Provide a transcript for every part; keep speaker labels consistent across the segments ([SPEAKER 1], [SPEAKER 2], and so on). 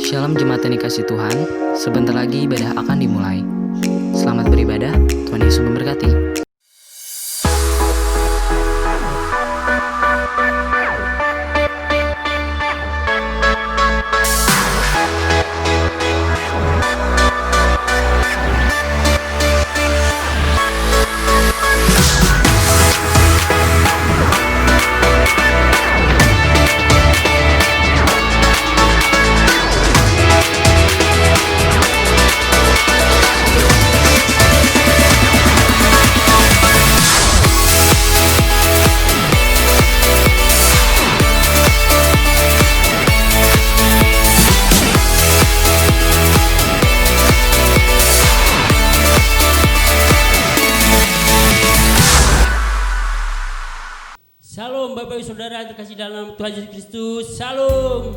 [SPEAKER 1] Shalom jemaat yang dikasih Tuhan, sebentar lagi ibadah akan dimulai. Selamat beribadah, Tuhan Yesus memberkati.
[SPEAKER 2] Shalom Bapak Ibu Saudara yang terkasih dalam Tuhan Yesus Kristus. Shalom.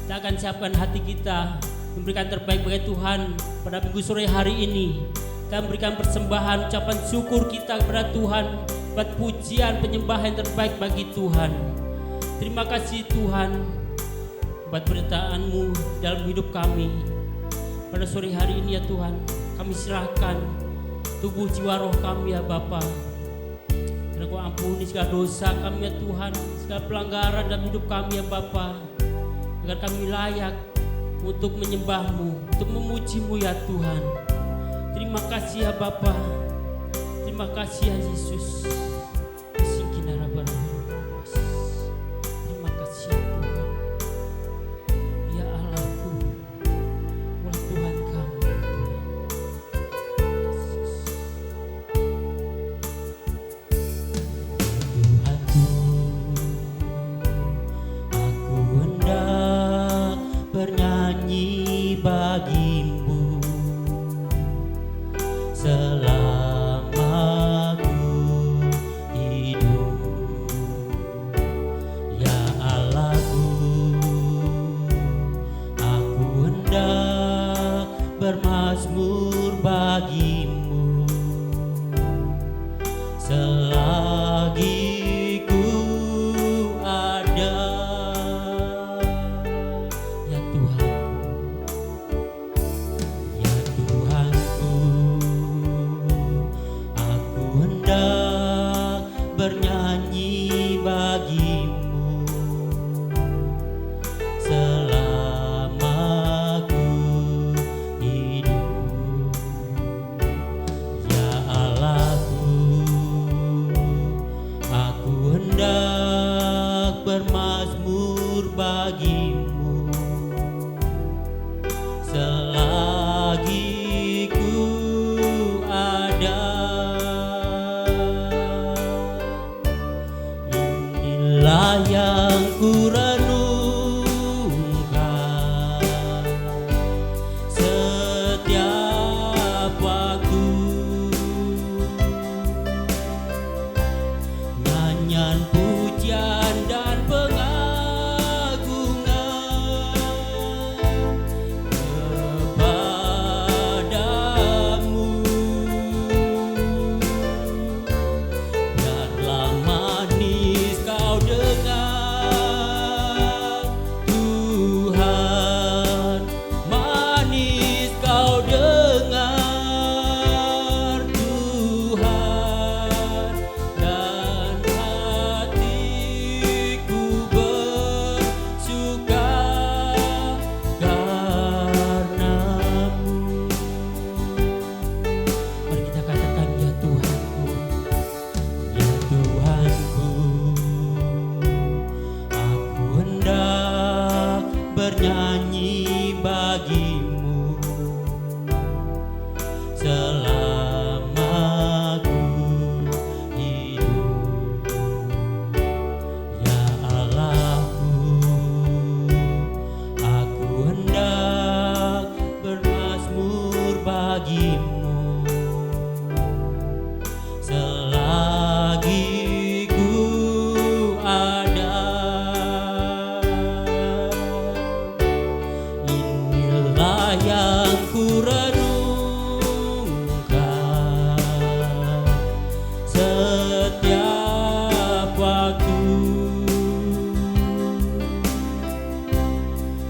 [SPEAKER 2] Kita akan siapkan hati kita memberikan terbaik bagi Tuhan pada minggu sore hari ini. Kita memberikan persembahan ucapan syukur kita kepada Tuhan buat pujian penyembahan yang terbaik bagi Tuhan. Terima kasih Tuhan buat penyertaan-Mu dalam hidup kami. Pada sore hari ini ya Tuhan, kami serahkan tubuh jiwa roh kami ya Bapa. Dan Kau ampuni segala dosa kami ya Tuhan, segala pelanggaran dalam hidup kami ya Bapa, agar kami layak untuk menyembah-Mu, untuk memuji-Mu ya Tuhan. Terima kasih ya Bapa, terima kasih ya Yesus. Terima kasih ya Tuhan, ya Allahku, Allah Tuhan kami.
[SPEAKER 3] Bernyanyi bagimu selama ku hidup, ya Allahku, aku hendak bermazmur bagimu selagi ku ada. Bernyanyi bagimu selama ku hidup, ya Allahku, aku hendak bermazmur bagimu selagi ku ada. Inilah yang ku renungkan setiap waktu, nyanyian pujian dan pengagungan kepadamu. Biarlah manis kau dengar Tuhan, manis kau dengar Tuhan, dan hatiku bersuka karenamu. Mari kita katakan ya Tuhanku, ya Tuhanku, aku hendak bernyanyi bagimu selama ku hidup, ya Allahku, aku hendak bermazmur bagimu selagi ku ada. Inilah yang ku renungkan setiap waktu,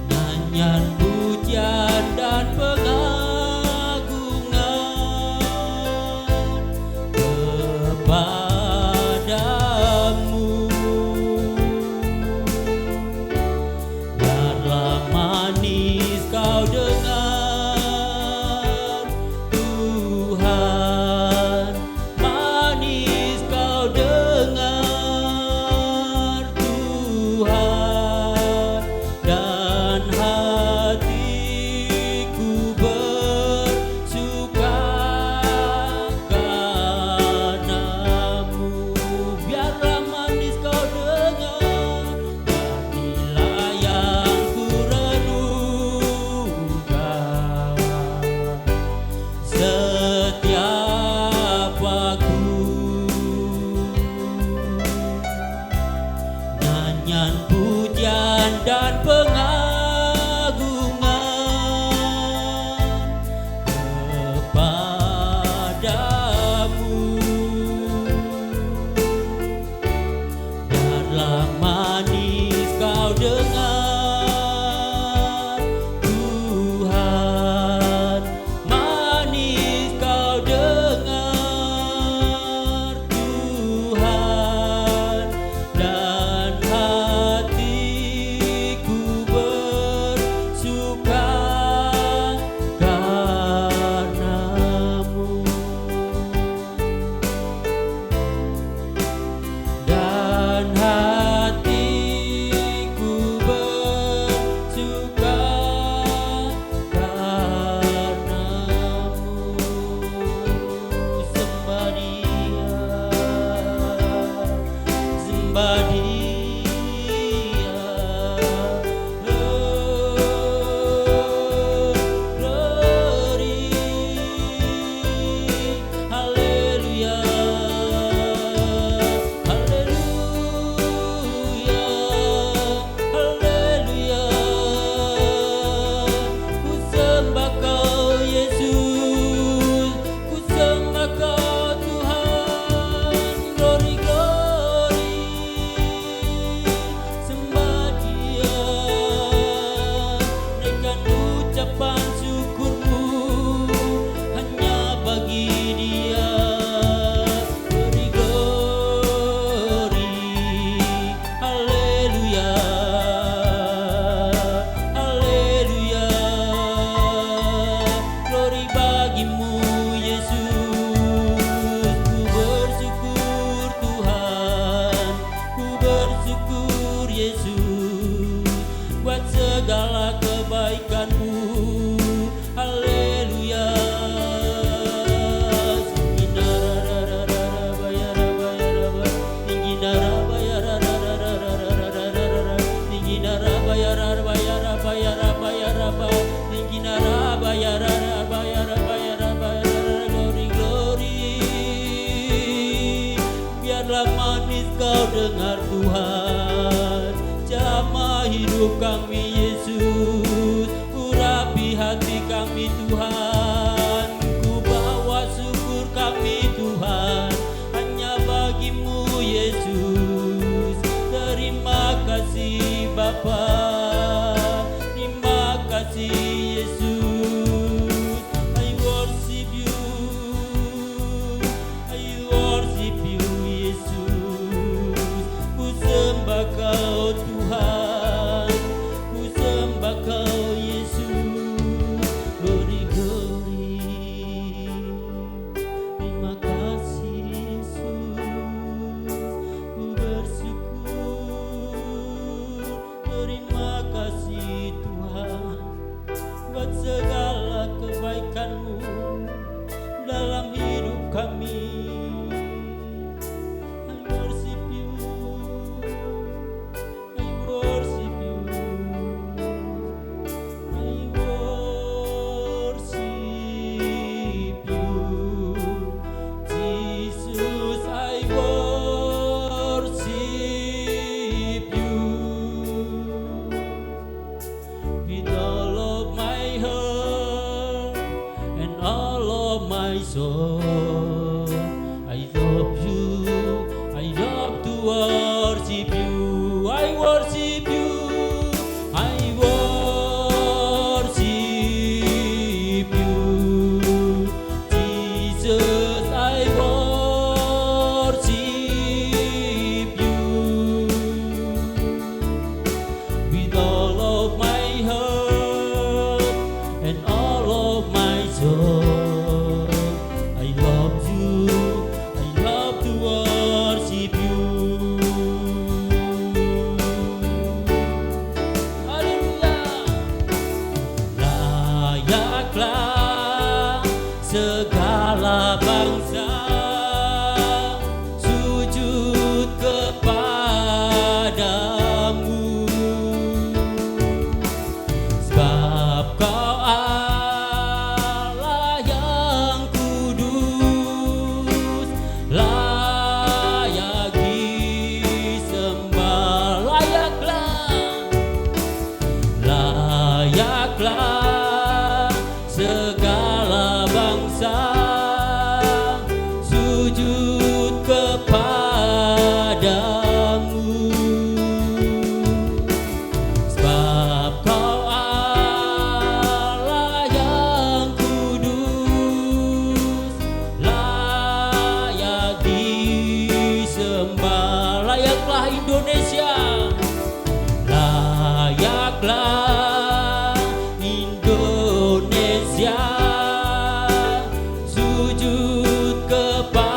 [SPEAKER 3] nyanyian pujian
[SPEAKER 2] pujian dan pengagungan kepadamu. Biarlah manis kau dengar Tuhan, manis kau dengar Tuhan, dan hatiku bersuka karenamu. Biarlah manis kau dengar, jadilah yang ku renungkan setiap waktu. Nyanyian pujian dan pengagungan kepadamu. Biarlah manis kau dengar Tuhan, manis kau dengar Tuhan, dan hatiku bersuka karenamu. Dan hatiku bersuka karenamu. Sembah Dia, sembah Dia. Glory, haleluya, haleluya, haleluya. Ku sembah Kau Yesus, ku sembah Kau Tuhan. Glory, glory, sembah Dia. Naikkan ucapan syukurmu hanya bagi Dia. Glory, glory, haleluya, haleluya. Glory bagimu Yesus. Ku bersyukur Tuhan, ku bersyukur Yesus buat segala kebaikan-Mu. Haleluya. Glory, glory. Biarlah manis kau dengar Tuhan, jamah hidup kami Yesus, urapi hati kami Tuhan. Ku bawa syukur kami Tuhan hanya bagi-Mu Yesus. Terima kasih Bapa, terima kasih Yesus. I worship you, I worship you Yesus. Ku sembah Kau Tuhan, ku sembah Kau Yesus. Glory, glory, terima kasih Yesus. Ku bersyukur, terima kasih Tuhan buat segala kebaikan-Mu dalam hidup kami. I worship you, I worship you, I worship you, Jesus. I worship you with all of my heart and all of my soul. I love you, I love to worship you. I worship you, I worship layaklah segala bangsa sujud kepadamu, sebab kau Allah yang kudus, layak disembah. Layaklah Indonesia, layaklah Indonesia sujud kepadamu,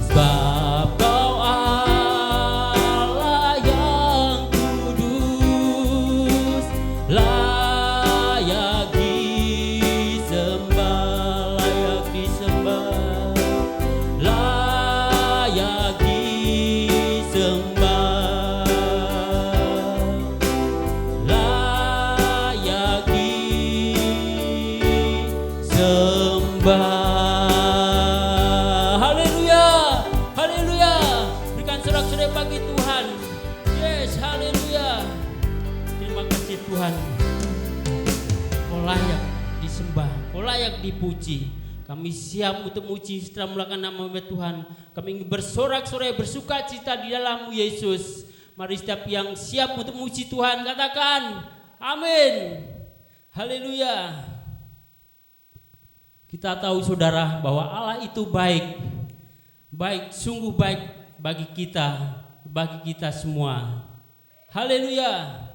[SPEAKER 2] sebab kau Allah yang kudus, layak disembah, layak disembah, layak disembah, layak disembah. Haleluya, haleluya. Berikan sorak-sorai bagi Tuhan. Yes, haleluya. Terima kasih Tuhan. Kau layak disembah, kau layak dipuji. Kami siap untuk muji setelah mulakan nama Tuhan. Kami ingin bersorak-sorai, bersuka cita di dalam Yesus. Mari setiap yang siap untuk muji Tuhan katakan amin. Haleluya. Kita tahu saudara bahwa Allah itu baik. Baik, sungguh baik bagi kita semua. Haleluya.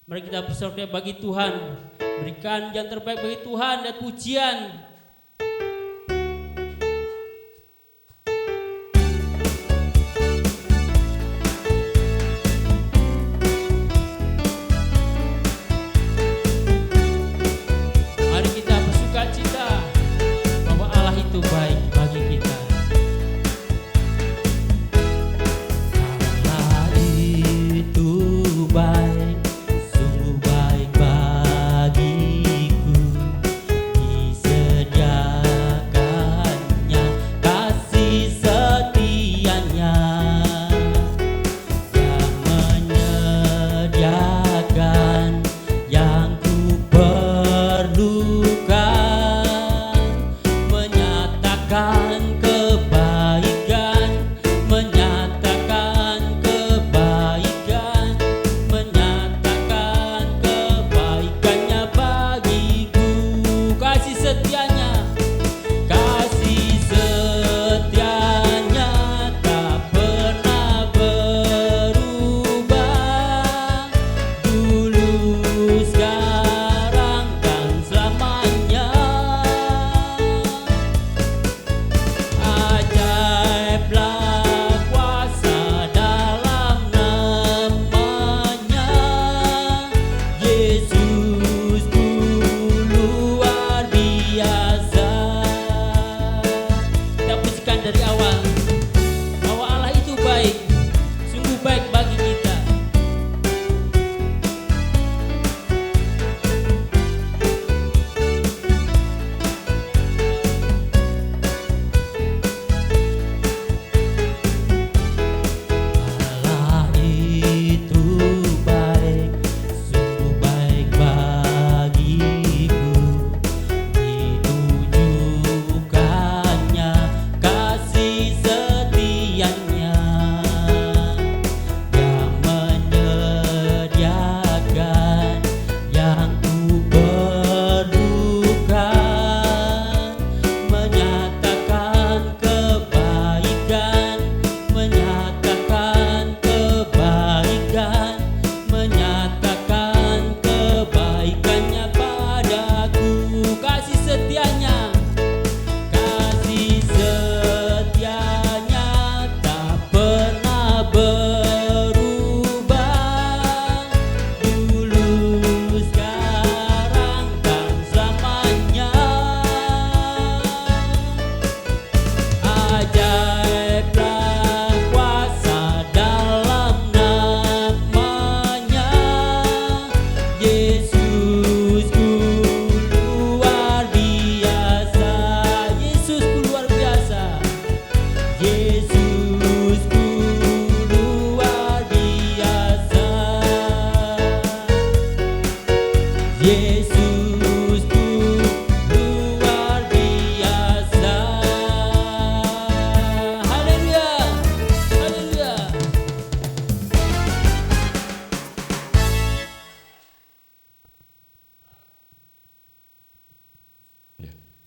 [SPEAKER 2] Mari kita bersorak bagi Tuhan. Berikan yang terbaik bagi Tuhan dan pujian. Mari kita bersuka cita bahwa Allah itu baik bagi kita.
[SPEAKER 3] Allah itu baik, sungguh baik bagiku. Di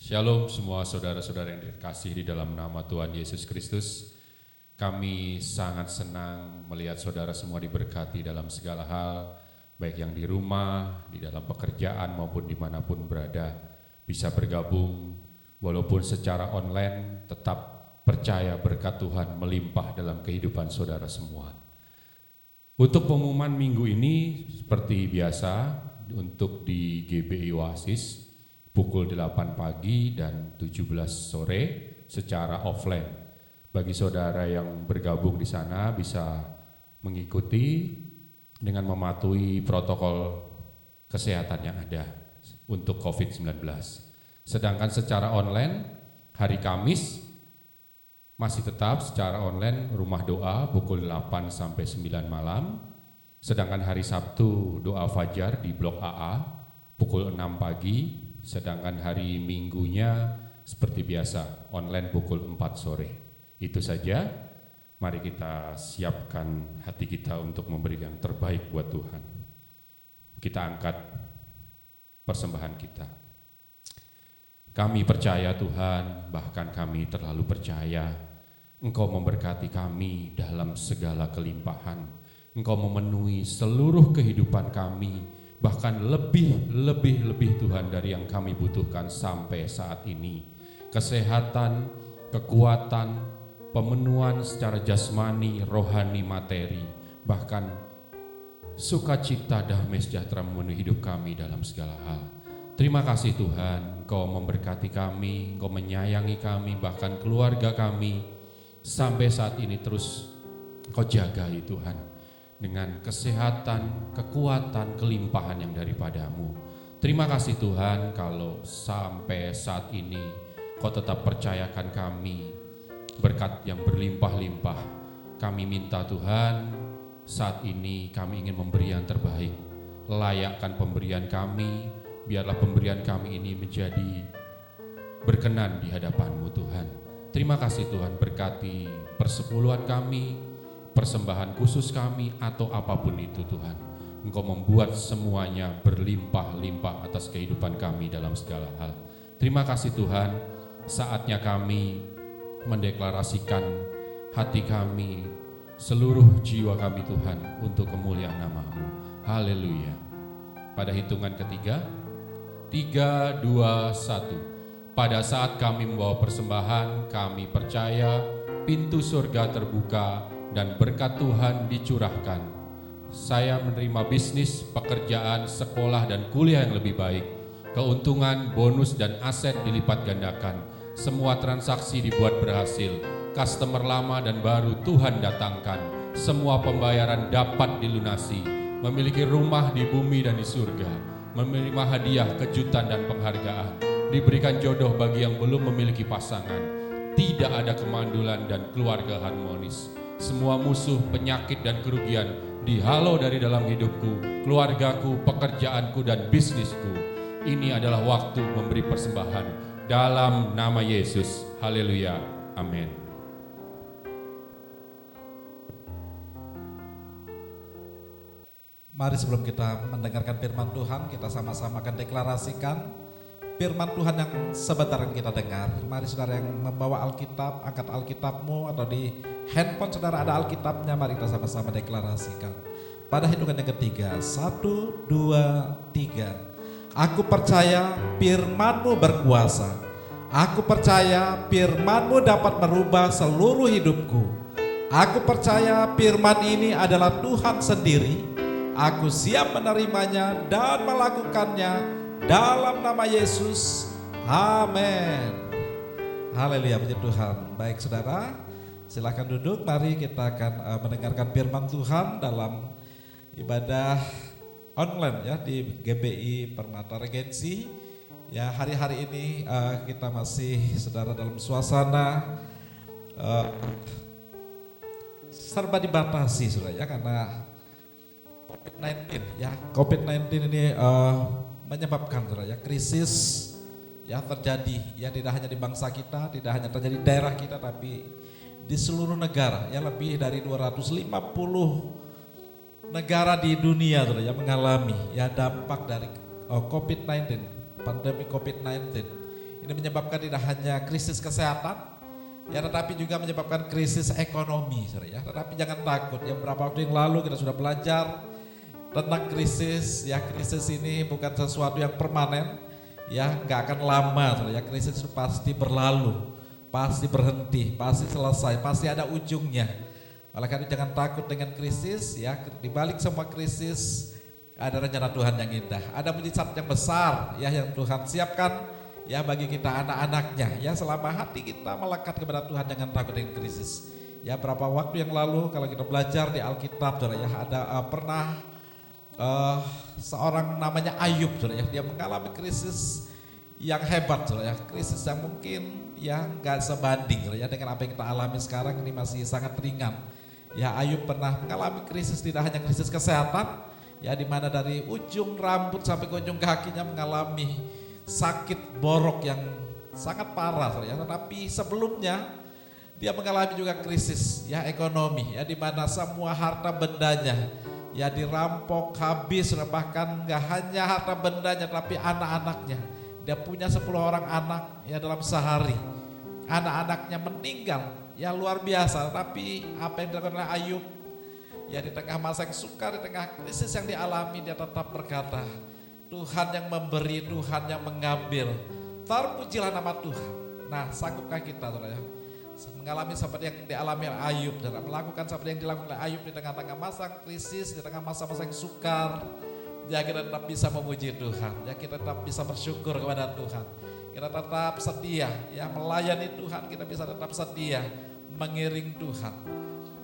[SPEAKER 4] Shalom semua saudara-saudara yang dikasihi di dalam nama Tuhan Yesus Kristus. Kami sangat senang melihat saudara semua diberkati dalam segala hal, baik yang di rumah, di dalam pekerjaan maupun dimanapun berada, bisa bergabung walaupun secara online, tetap percaya berkat Tuhan melimpah dalam kehidupan saudara semua. Untuk pengumuman minggu ini seperti biasa, untuk di GBI Oasis pukul 8 pagi dan 17 sore secara offline. Bagi saudara yang bergabung di sana bisa mengikuti dengan mematuhi protokol kesehatan yang ada untuk COVID-19. Sedangkan secara online hari Kamis masih tetap secara online rumah doa pukul 8 sampai 9 malam. Sedangkan hari Sabtu doa fajar di Blok AA pukul 6 pagi. Sedangkan hari Minggunya seperti biasa online pukul 4 sore. Itu saja, mari kita siapkan hati kita untuk memberi yang terbaik buat Tuhan. Kita angkat persembahan kita. Kami percaya Tuhan, bahkan kami terlalu percaya Engkau memberkati kami dalam segala kelimpahan. Engkau memenuhi seluruh kehidupan kami, bahkan lebih Tuhan dari yang kami butuhkan sampai saat ini. Kesehatan, kekuatan, pemenuhan secara jasmani, rohani, materi, bahkan sukacita, damai sejahtera memenuhi hidup kami dalam segala hal. Terima kasih Tuhan, Engkau memberkati kami, Engkau menyayangi kami, bahkan keluarga kami sampai saat ini terus Engkau jagai Tuhan. Dengan kesehatan, kekuatan, kelimpahan yang daripadamu. Terima kasih Tuhan kalau sampai saat ini Kau tetap percayakan kami berkat yang berlimpah-limpah. Kami minta Tuhan, saat ini kami ingin memberi yang terbaik. Layakkan pemberian kami, biarlah pemberian kami ini menjadi berkenan di hadapan-Mu Tuhan. Terima kasih Tuhan, berkati persepuluhan kami, persembahan khusus kami atau apapun itu Tuhan. Engkau membuat semuanya berlimpah-limpah atas kehidupan kami dalam segala hal. Terima kasih Tuhan, saatnya kami mendeklarasikan hati kami, seluruh jiwa kami Tuhan untuk kemuliaan nama-Mu. Haleluya. Pada hitungan ketiga, 3, 2, 1. Pada saat kami membawa persembahan, kami percaya pintu surga terbuka dan berkat Tuhan dicurahkan. Saya menerima bisnis, pekerjaan, sekolah, dan kuliah yang lebih baik. Keuntungan, bonus, dan aset dilipat gandakan. Semua transaksi dibuat berhasil. Customer lama dan baru Tuhan datangkan. Semua pembayaran dapat dilunasi. Memiliki rumah di bumi dan di surga. Menerima hadiah, kejutan, dan penghargaan. Diberikan jodoh bagi yang belum memiliki pasangan. Tidak ada kemandulan dan keluarga harmonis. Semua musuh, penyakit, dan kerugian dihalau dari dalam hidupku, keluargaku, pekerjaanku, dan bisnisku. Ini adalah waktu memberi persembahan dalam nama Yesus. Haleluya. Amin.
[SPEAKER 5] Mari sebelum kita mendengarkan firman Tuhan, kita sama-sama akan deklarasikan firman Tuhan yang sebentar kita dengar. Mari saudara yang membawa Alkitab, angkat Alkitabmu, atau di handphone saudara ada Alkitabnya, mari kita sama-sama deklarasikan. Pada hitungan yang ketiga, 1, 2, 3. Aku percaya firman-Mu berkuasa. Aku percaya firman-Mu dapat merubah seluruh hidupku. Aku percaya firman ini adalah Tuhan sendiri. Aku siap menerimanya dan melakukannya dalam nama Yesus, amin. Haleluya, puji Tuhan. Baik saudara, silakan duduk. Mari kita akan mendengarkan firman Tuhan dalam ibadah online ya di GBI Permata Regensi. Ya, hari-hari ini kita masih saudara dalam suasana serba dibatasi saudara ya, karena COVID-19 ya. COVID-19 ini menyebabkan saudara ya krisis ya terjadi ya, tidak hanya di bangsa kita, tidak hanya terjadi di daerah kita, tapi di seluruh negara ya. Lebih dari 250 negara di dunia saudara ya mengalami ya dampak dari COVID-19, pandemi COVID-19 Ini menyebabkan tidak hanya krisis kesehatan, ya, tetapi juga menyebabkan krisis ekonomi, saudara ya. Tetapi jangan takut, ya, beberapa waktu yang lalu kita sudah belajar tentang krisis, ya, krisis ini bukan sesuatu yang permanen, ya, nggak akan lama, saudara ya. Krisis itu pasti berlalu, pasti berhenti, pasti selesai, pasti ada ujungnya. Oleh karena itu jangan takut dengan krisis, ya. Di balik semua krisis ada rencana Tuhan yang indah, ada mujizat yang besar, ya, yang Tuhan siapkan, ya, bagi kita anak-anaknya, ya, selama hati kita melekat kepada Tuhan. Jangan takut dengan krisis. Ya, berapa waktu yang lalu kalau kita belajar di Alkitab, saudara ya, ada pernah seorang namanya Ayub, saudara ya, dia mengalami krisis yang hebat, saudara ya, krisis yang mungkin ya nggak sebanding, saudara ya, dengan apa yang kita alami sekarang ini masih sangat ringan. Ya, Ayub pernah mengalami krisis, tidak hanya krisis kesehatan, ya, di mana dari ujung rambut sampai ke ujung kakinya mengalami sakit borok yang sangat parah, ya. Tetapi sebelumnya dia mengalami juga krisis, ya, ekonomi, ya, di mana semua harta bendanya, ya, dirampok habis, bahkan nggak hanya harta bendanya tapi anak-anaknya. Dia punya 10 orang anak, ya, dalam sehari anak-anaknya meninggal, ya, luar biasa. Tapi apa yang dilakukan oleh Ayub, ya, di tengah masa yang sukar, di tengah krisis yang dialami, dia tetap berkata, Tuhan yang memberi, Tuhan yang mengambil. Terpujilah nama Tuhan. Nah, sanggupkah kita, saudara ya, mengalami seperti yang dialami oleh Ayub, saudara, melakukan seperti yang dilakukan oleh Ayub di tengah-tengah masa krisis, di tengah masa-masa yang sukar, ya, kita tetap bisa memuji Tuhan, ya, kita tetap bisa bersyukur kepada Tuhan, kita tetap setia, ya, melayani Tuhan, kita bisa tetap setia mengiring Tuhan.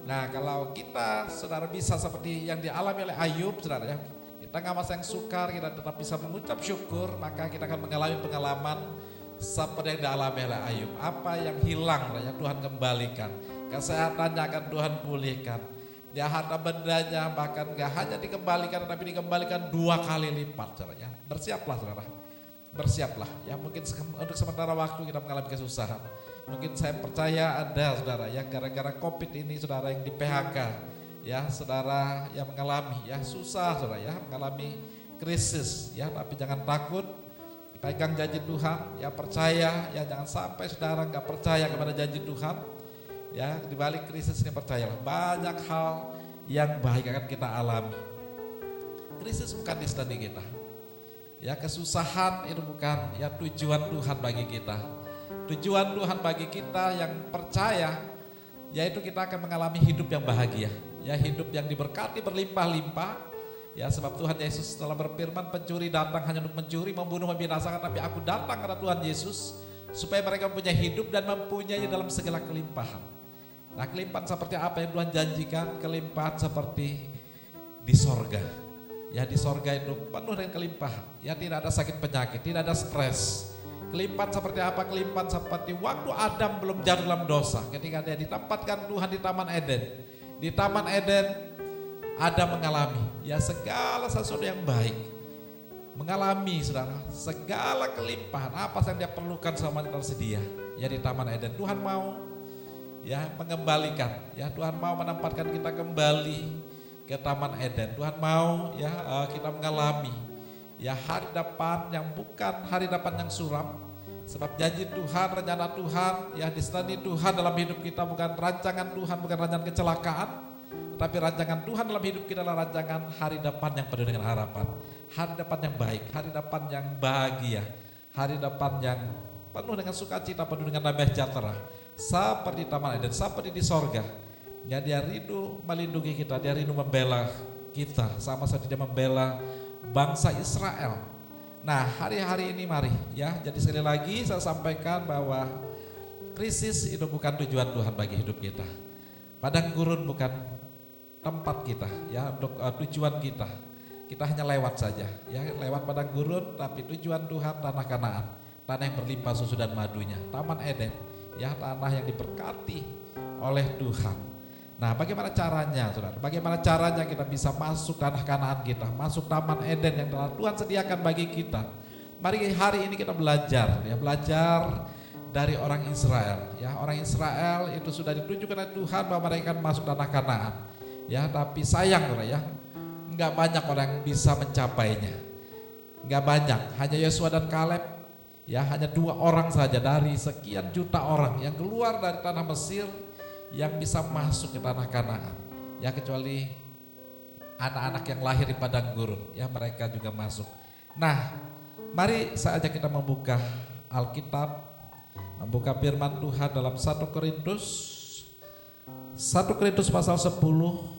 [SPEAKER 5] Nah, kalau kita, saudara, bisa seperti yang dialami oleh Ayub, saudara ya, di tengah masa yang sukar kita tetap bisa mengucap syukur, maka kita akan mengalami pengalaman seperti yang dialami oleh Ayub. Apa yang hilang, ya, Tuhan kembalikan, kesehatannya akan Tuhan pulihkan, ya, harta bendanya bahkan gak hanya dikembalikan tapi dikembalikan 2 kali lipat, saudara ya. Bersiaplah, saudara, bersiaplah, ya. Mungkin untuk sementara waktu kita mengalami kesusahan, mungkin saya percaya ada, saudara ya, gara-gara COVID ini, saudara, yang di PHK, ya, saudara yang mengalami, ya, susah, saudara ya, mengalami krisis, ya. Tapi jangan takut, pegang janji Tuhan, ya, percaya, ya, jangan sampai saudara nggak percaya kepada janji Tuhan, ya. Di balik krisis ini percayalah, banyak hal yang baik akan kita alami. Krisis bukan destiny kita, ya, kesusahan itu bukan, ya, tujuan Tuhan bagi kita. Tujuan Tuhan bagi kita yang percaya, yaitu kita akan mengalami hidup yang bahagia, ya, hidup yang diberkati berlimpah-limpah, ya, sebab Tuhan Yesus telah berfirman, pencuri datang hanya untuk mencuri, membunuh, membinasakan, tapi aku datang karena Tuhan Yesus supaya mereka mempunyai hidup dan mempunyai dalam segala kelimpahan. Nah, kelimpahan seperti apa yang Tuhan janjikan? Kelimpahan seperti di sorga, ya, di sorga itu penuh dengan kelimpahan, ya, tidak ada sakit penyakit, tidak ada stres. Kelimpahan seperti apa? Kelimpahan seperti waktu Adam belum jatuh dalam dosa, ketika dia ditempatkan Tuhan di Taman Eden. Di Taman Eden Adam mengalami, ya, segala sesuatu yang baik, mengalami, saudara, segala kelimpahan apa yang dia perlukan sama tersedia, ya, di Taman Eden. Tuhan mau, ya, mengembalikan, ya, Tuhan mau menempatkan kita kembali ke Taman Eden. Tuhan mau, ya, kita mengalami, ya, hari depan yang bukan hari depan yang suram. Sebab janji Tuhan, rencana Tuhan, ya, destiny Tuhan dalam hidup kita bukan rancangan Tuhan, bukan rancangan kecelakaan, tapi rancangan Tuhan dalam hidup kita adalah rancangan hari depan yang penuh dengan harapan, hari depan yang baik, hari depan yang bahagia, hari depan yang penuh dengan sukacita, penuh dengan damai sejahtera, seperti Taman Eden, seperti di sorga. Ya, dia rindu melindungi kita, dia rindu membela kita, sama seperti dia membela bangsa Israel. Nah, hari-hari ini mari, ya, jadi sekali lagi saya sampaikan bahwa krisis itu bukan tujuan Tuhan bagi hidup kita. Padang gurun bukan tempat kita, ya, untuk tujuan kita. Kita hanya lewat saja, ya, lewat padang gurun, tapi tujuan Tuhan tanah Kanaan, tanah yang berlimpah susu dan madunya, Taman Eden, ya, tanah yang diberkati oleh Tuhan. Nah, bagaimana caranya, saudara? Bagaimana caranya kita bisa masuk tanah Kanaan kita, masuk Taman Eden yang telah Tuhan sediakan bagi kita? Mari hari ini kita belajar, ya, belajar dari orang Israel, ya. Orang Israel itu sudah ditunjukkan oleh Tuhan bahwa mereka akan masuk tanah Kanaan, ya. Tapi sayang, saudara, ya, nggak banyak orang yang bisa mencapainya, nggak banyak. Hanya Yosua dan Kaleb Ya, hanya 2 orang saja dari sekian juta orang yang keluar dari tanah Mesir yang bisa masuk ke tanah Kanaan. Ya, kecuali anak-anak yang lahir di padang gurun, ya mereka juga masuk. Nah, mari saja kita membuka Alkitab, membuka firman Tuhan dalam 1 Korintus pasal 10.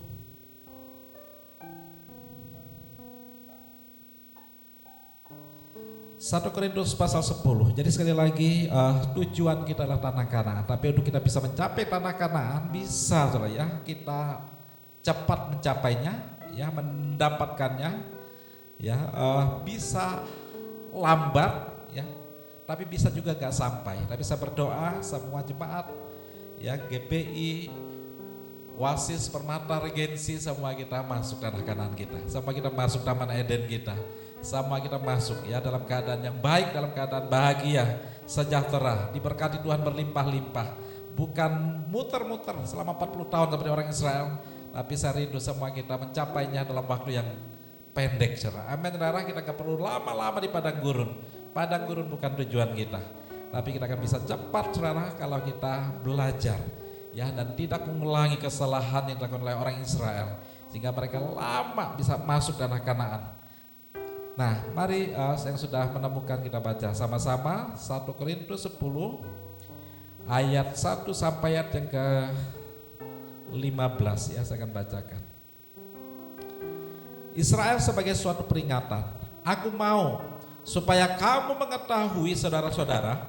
[SPEAKER 5] 1 Korintus pasal 10. Jadi sekali lagi tujuan kita adalah tanah Kanaan. Tapi untuk kita bisa mencapai tanah Kanaan bisa saudara ya, kita cepat mencapainya, ya mendapatkannya, ya bisa lambat, ya, tapi bisa juga gak sampai. Tapi saya berdoa semua jemaat, ya GPI, Wasis, Permata, Regensi, semua kita masuk tanah Kanaan kita, semua kita masuk Taman Eden kita. Sama kita masuk ya dalam keadaan yang baik, dalam keadaan bahagia, sejahtera, diberkati Tuhan berlimpah-limpah. Bukan muter-muter selama 40 tahun seperti orang Israel, tapi saya rindu semua kita mencapainya dalam waktu yang pendek, saudara. Amin, saudara. Kita gak perlu lama-lama di padang gurun. Padang gurun bukan tujuan kita, tapi kita akan bisa cepat, saudara, kalau kita belajar ya dan tidak mengulangi kesalahan yang dilakukan oleh orang Israel, sehingga mereka lama bisa masuk tanah Kanaan. Nah, mari yang sudah menemukan kita baca sama-sama 1 Korintus 10 ayat 1 sampai ayat yang ke-15 ya, saya akan bacakan. Israel sebagai suatu peringatan, aku mau supaya kamu mengetahui saudara-saudara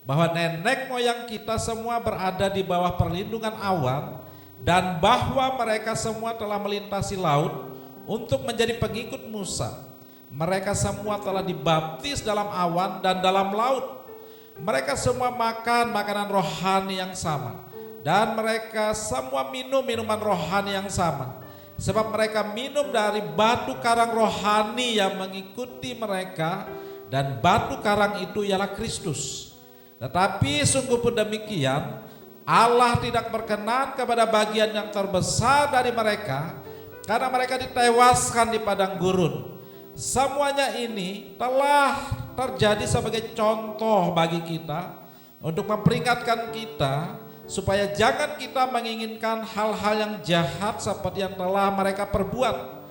[SPEAKER 5] bahwa nenek moyang kita semua berada di bawah perlindungan awan dan bahwa mereka semua telah melintasi laut untuk menjadi pengikut Musa. Mereka semua telah dibaptis dalam awan dan dalam laut. Mereka semua makan makanan rohani yang sama, dan mereka semua minum minuman rohani yang sama. Sebab mereka minum dari batu karang rohani yang mengikuti mereka, dan batu karang itu ialah Kristus. Tetapi sungguh pun demikian, Allah tidak berkenan kepada bagian yang terbesar dari mereka, karena mereka ditewaskan di padang gurun. Semuanya ini telah terjadi sebagai contoh bagi kita untuk memperingatkan kita supaya jangan kita menginginkan hal-hal yang jahat seperti yang telah mereka perbuat,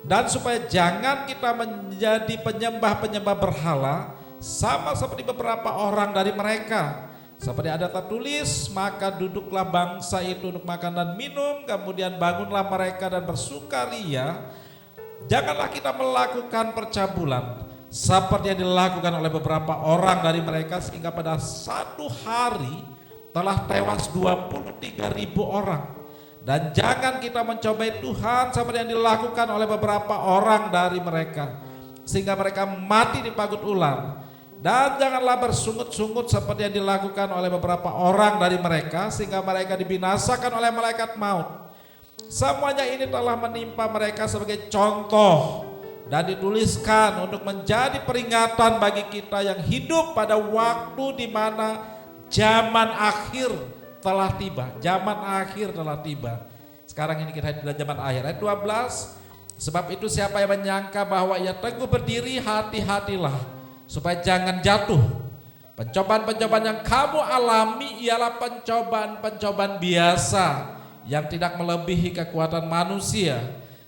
[SPEAKER 5] dan supaya jangan kita menjadi penyembah-penyembah berhala sama seperti beberapa orang dari mereka. Seperti ada tertulis, maka duduklah bangsa itu untuk makan dan minum, kemudian bangunlah mereka dan bersukaria. Janganlah kita melakukan percabulan seperti yang dilakukan oleh beberapa orang dari mereka, sehingga pada satu hari telah tewas 23.000 orang. Dan jangan kita mencobai Tuhan seperti yang dilakukan oleh beberapa orang dari mereka, sehingga mereka mati dipagut ular. Dan janganlah bersungut-sungut seperti yang dilakukan oleh beberapa orang dari mereka, sehingga mereka dibinasakan oleh malaikat maut. Semuanya ini telah menimpa mereka sebagai contoh dan dituliskan untuk menjadi peringatan bagi kita yang hidup pada waktu di mana zaman akhir telah tiba. Zaman akhir telah tiba. Sekarang ini kita hidup dalam zaman akhir. Ayat 12, sebab itu siapa yang menyangka bahwa ia teguh berdiri, hati-hatilah supaya jangan jatuh. Pencobaan-pencobaan yang kamu alami ialah pencobaan-pencobaan biasa yang tidak melebihi kekuatan manusia.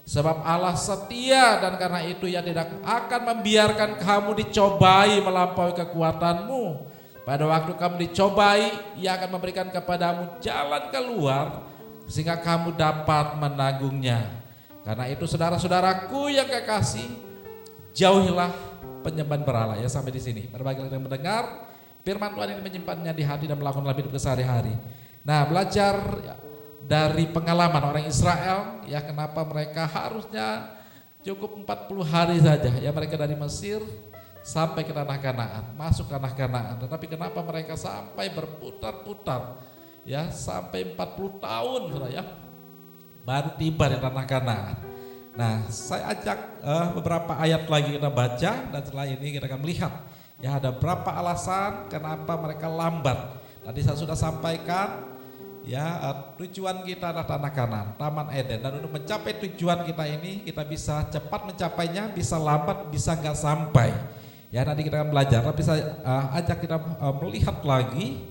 [SPEAKER 5] Sebab Allah setia, dan karena itu Ia tidak akan membiarkan kamu dicobai melampaui kekuatanmu. Pada waktu kamu dicobai, Ia akan memberikan kepadamu jalan keluar sehingga kamu dapat menanggungnya. Karena itu saudara-saudaraku yang kekasih, jauhilah penyembahan berhala. Ya, sampai di sini. Bagi yang mendengar firman Tuhan ini, menyimpannya di hati dan melakukan dalam hidup sehari-hari. Nah, belajar dari pengalaman orang Israel, ya kenapa mereka harusnya cukup 40 hari saja, ya mereka dari Mesir sampai ke tanah Kanaan, masuk tanah Kanaan. Tetapi kenapa mereka sampai berputar-putar, ya sampai 40 tahun ya baru tiba di tanah Kanaan. Nah, saya ajak beberapa ayat lagi kita baca, dan setelah ini kita akan melihat ya ada berapa alasan kenapa mereka lambat. Tadi saya sudah sampaikan, ya tujuan kita adalah tanah Kanaan, Taman Eden, dan untuk mencapai tujuan kita ini kita bisa cepat mencapainya, bisa lambat, bisa nggak sampai. Ya nanti kita akan belajar, tapi saya ajak kita melihat lagi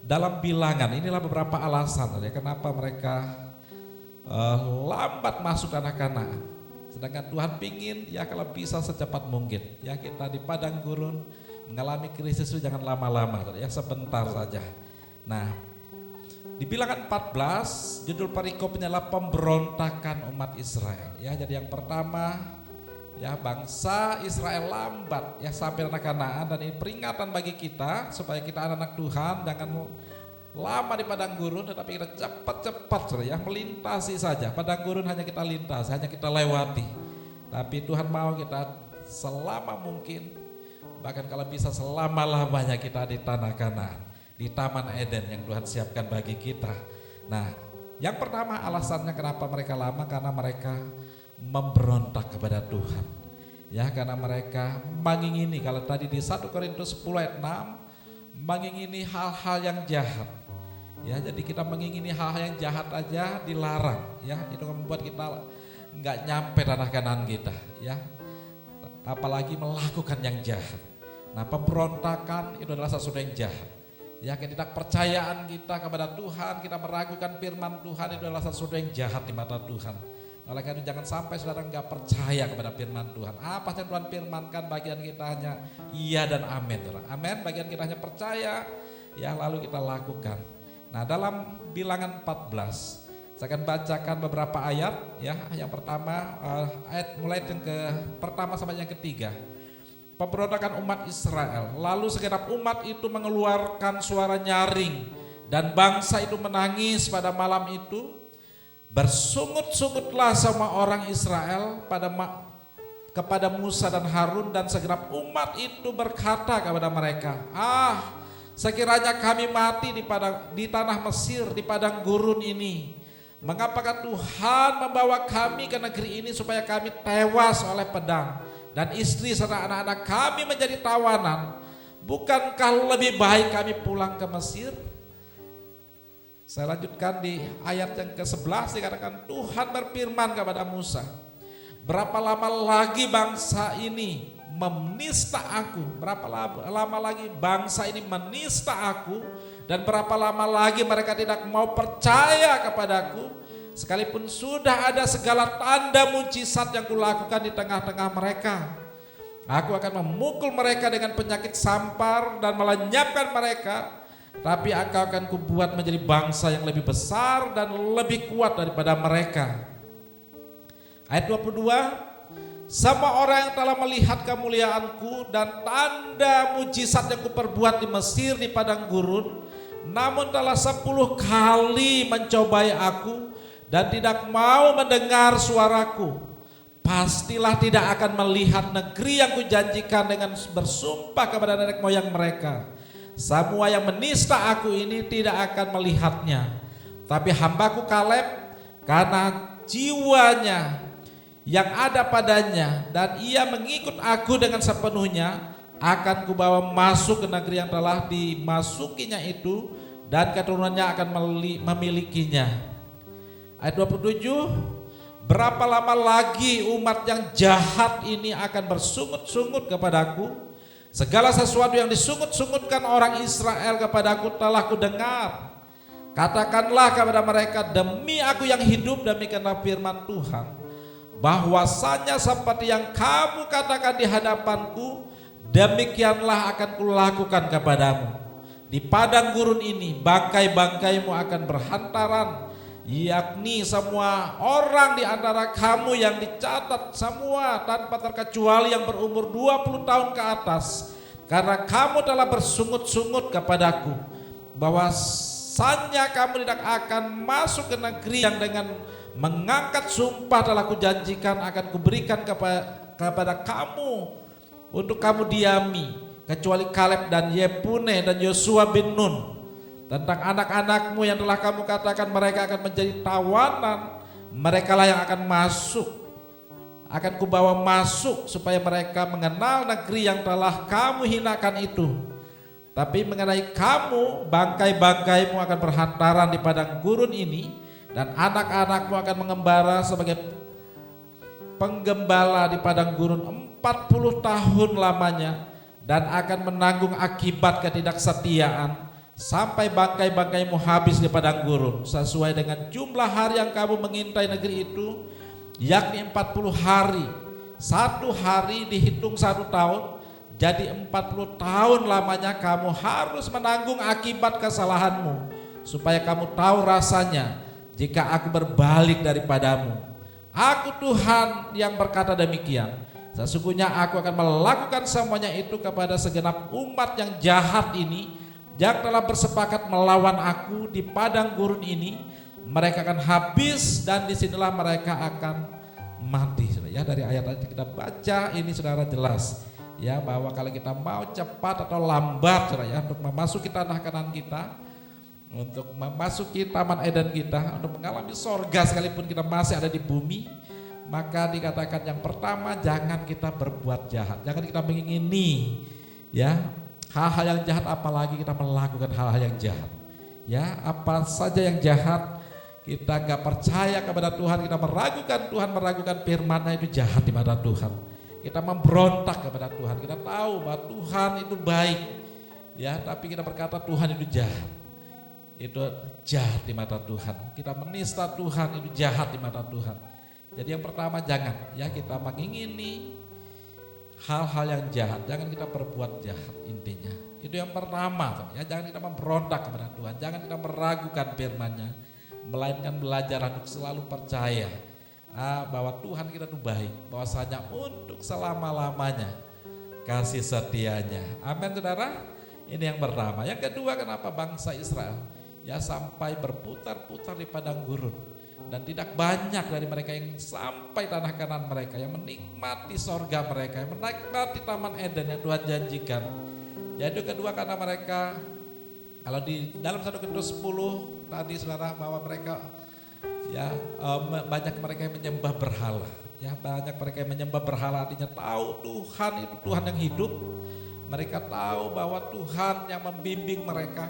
[SPEAKER 5] dalam Bilangan. Inilah beberapa alasan ya kenapa mereka lambat masuk tanah Kanaan. Sedangkan Tuhan pingin ya kalau bisa secepat mungkin. Ya kita di padang gurun mengalami krisis itu jangan lama-lama ya, sebentar saja. Nah, di Bilangan 14 judul perikopnya adalah pemberontakan umat Israel. Ya, jadi yang pertama ya bangsa Israel lambat ya sampai tanah Kanaan, dan ini peringatan bagi kita supaya kita anak-anak Tuhan jangan lama di padang gurun, tetapi kita cepat-cepat ya melintasi saja. Padang gurun hanya kita lintas, hanya kita lewati. Tapi Tuhan mau kita selama mungkin, bahkan kalau bisa selama-lamanya kita di tanah Kanaan, di Taman Eden yang Tuhan siapkan bagi kita. Nah, yang pertama alasannya kenapa mereka lama, karena mereka memberontak kepada Tuhan. Ya, karena mereka mengingini, kalau tadi di 1 Korintus 10 ayat 6, mengingini hal-hal yang jahat. Ya, jadi kita mengingini hal-hal yang jahat aja dilarang. Ya, itu membuat kita nggak nyampe tanah Kanaan kita. Ya, apalagi melakukan yang jahat. Nah, pemberontakan itu adalah sesuatu yang jahat. Ya, ketidakpercayaan kita kepada Tuhan, kita meragukan firman Tuhan, itu adalah sesuatu yang jahat di mata Tuhan. Oleh karena itu jangan sampai saudara nggak percaya kepada firman Tuhan. Apa yang Tuhan firmankan, bagian kita hanya iya dan amin. Amin, bagian kita hanya percaya, ya lalu kita lakukan. Nah, dalam Bilangan 14 saya akan bacakan beberapa ayat ya. Yang pertama ayat mulai yang pertama sampai yang ketiga. Pemberontakan umat Israel. Lalu segenap umat itu mengeluarkan suara nyaring, dan bangsa itu menangis pada malam itu. Bersungut-sungutlah semua orang Israel kepada Musa dan Harun, dan segenap umat itu berkata kepada mereka, sekiranya kami mati di tanah Mesir, di padang gurun ini. Mengapakah Tuhan membawa kami ke negeri ini supaya kami tewas oleh pedang, dan istri serta anak-anak kami menjadi tawanan? Bukankah lebih baik kami pulang ke Mesir? Saya lanjutkan di ayat yang ke-11, dikatakan Tuhan berfirman kepada Musa, berapa lama lagi bangsa ini menista aku? Berapa lama lagi bangsa ini menista aku? Dan berapa lama lagi mereka tidak mau percaya kepadaku? Sekalipun sudah ada segala tanda mujizat yang kulakukan di tengah-tengah mereka. Aku akan memukul mereka dengan penyakit sampar dan melenyapkan mereka. Tapi engkau akan kubuat menjadi bangsa yang lebih besar dan lebih kuat daripada mereka. Ayat 22, semua orang yang telah melihat kemuliaanku dan tanda mujizat yang kuperbuat di Mesir di padang gurun, namun telah 10 kali mencobai aku dan tidak mau mendengar suaraku, pastilah tidak akan melihat negeri yang kujanjikan dengan bersumpah kepada nenek moyang mereka. Semua yang menista aku ini tidak akan melihatnya. Tapi hambaku Kaleb, karena jiwanya yang ada padanya dan ia mengikut aku dengan sepenuhnya, akan kubawa masuk ke negeri yang telah dimasukinya itu, dan keturunannya akan memilikinya. Ayat 27, berapa lama lagi umat yang jahat ini akan bersungut-sungut kepadaku? Segala sesuatu yang disungut-sungutkan orang Israel kepadaku telah kudengar. Katakanlah kepada mereka, demi aku yang hidup, demikianlah firman Tuhan, bahwasanya seperti yang kamu katakan di hadapanku, demikianlah akan kulakukan kepadamu. Di padang gurun ini bangkai-bangkaimu akan berhantaran, yakni semua orang di antara kamu yang dicatat semua tanpa terkecuali yang berumur 20 tahun ke atas, karena kamu telah bersungut-sungut kepadaku, bahwasanya kamu tidak akan masuk ke negeri yang dengan mengangkat sumpah telah kujanjikan akan kuberikan kepada kamu untuk kamu diami, kecuali Kaleb dan Yefune dan Yosua bin Nun. Tentang anak-anakmu yang telah kamu katakan mereka akan menjadi tawanan, merekalah yang akan masuk, akan kubawa masuk supaya mereka mengenal negeri yang telah kamu hinakan itu. Tapi mengenai kamu, bangkai-bangkaimu akan berhantaran di padang gurun ini, dan anak-anakmu akan mengembara sebagai penggembala di padang gurun tahun lamanya dan akan menanggung akibat ketidaksetiaan sampai bangkai-bangkaimu habis di padang gurun sesuai dengan jumlah hari yang kamu mengintai negeri itu, yakni 40 hari. 1 hari dihitung 1 tahun, jadi 40 tahun lamanya kamu harus menanggung akibat kesalahanmu, supaya kamu tahu rasanya jika aku berbalik daripadamu. Aku Tuhan yang berkata demikian. Sesungguhnya aku akan melakukan semuanya itu kepada segenap umat yang jahat ini, yang telah bersepakat melawan aku di padang gurun ini. Mereka akan habis dan disinilah mereka akan mati. Ya, dari ayat tadi kita baca ini saudara jelas ya, bahwa kalau kita mau cepat atau lambat saudara ya, untuk memasuki tanah Kanaan kita, untuk memasuki taman Eden kita, untuk mengalami sorga sekalipun kita masih ada di bumi, maka dikatakan yang pertama, jangan kita berbuat jahat, jangan kita mengingini ya hal-hal yang jahat, apalagi kita melakukan hal-hal yang jahat ya. Apa saja yang jahat, kita gak percaya kepada Tuhan, kita meragukan Tuhan, meragukan firman-Nya, itu jahat di mata Tuhan. Kita memberontak kepada Tuhan, kita tahu bahwa Tuhan itu baik ya, tapi kita berkata Tuhan itu jahat, itu jahat di mata Tuhan. Kita menista Tuhan, itu jahat di mata Tuhan. Jadi yang pertama, jangan ya kita mengingini hal-hal yang jahat, jangan kita berbuat jahat, intinya itu yang pertama ya. Jangan kita memberontak kepada Tuhan, jangan kita meragukan firman-Nya, melainkan belajar untuk selalu percaya bahwa Tuhan kita itu baik, bahwasanya untuk selama-lamanya kasih setianya. Amin saudara. Ini yang pertama. Yang kedua, kenapa bangsa Israel ya sampai berputar-putar di padang gurun, dan tidak banyak dari mereka yang sampai tanah Kanaan mereka, yang menikmati sorga mereka, yang menikmati taman Eden yang Tuhan janjikan. Jadi kedua, karena mereka, kalau di dalam 1 Korintus 10 tadi saudara, bahwa mereka ya banyak mereka yang menyembah berhala ya, banyak mereka yang menyembah berhala, artinya tahu Tuhan itu Tuhan yang hidup. Mereka tahu bahwa Tuhan yang membimbing mereka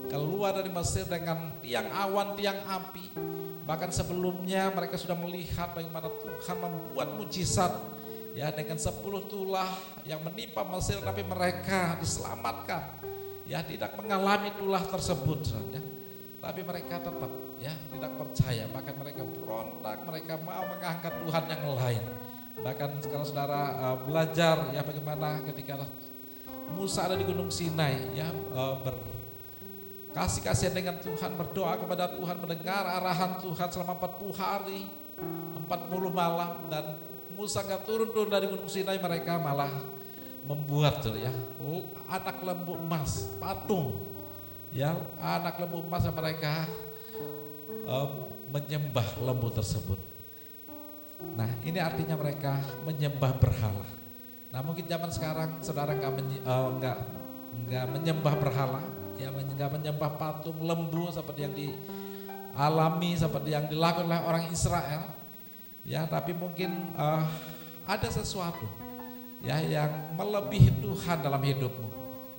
[SPEAKER 5] keluar dari Mesir dengan tiang awan, tiang api. Bahkan sebelumnya mereka sudah melihat bagaimana Tuhan membuat mujizat ya, dengan 10 tulah yang menimpa Mesir, tapi mereka diselamatkan ya, tidak mengalami tulah tersebut ya. Tapi mereka tetap ya tidak percaya, bahkan mereka berontak, mereka mau mengangkat Tuhan yang lain. Bahkan kalau saudara belajar ya bagaimana ketika Musa ada di Gunung Sinai ya, kasih-kasihan dengan Tuhan, berdoa kepada Tuhan, mendengar arahan Tuhan selama 40 hari 40 malam, dan Musa gak turun-turun dari Gunung Sinai, mereka malah membuat ya anak lembu emas, patung ya, anak lembu emas, yang mereka menyembah lembu tersebut. Nah ini artinya mereka menyembah berhala. Nah mungkin zaman sekarang saudara nggak menyembah berhala ya, nggak menyembah patung lembu seperti yang dialami, seperti yang dilakukan oleh orang Israel ya, tapi mungkin ada sesuatu ya yang melebihi Tuhan dalam hidupmu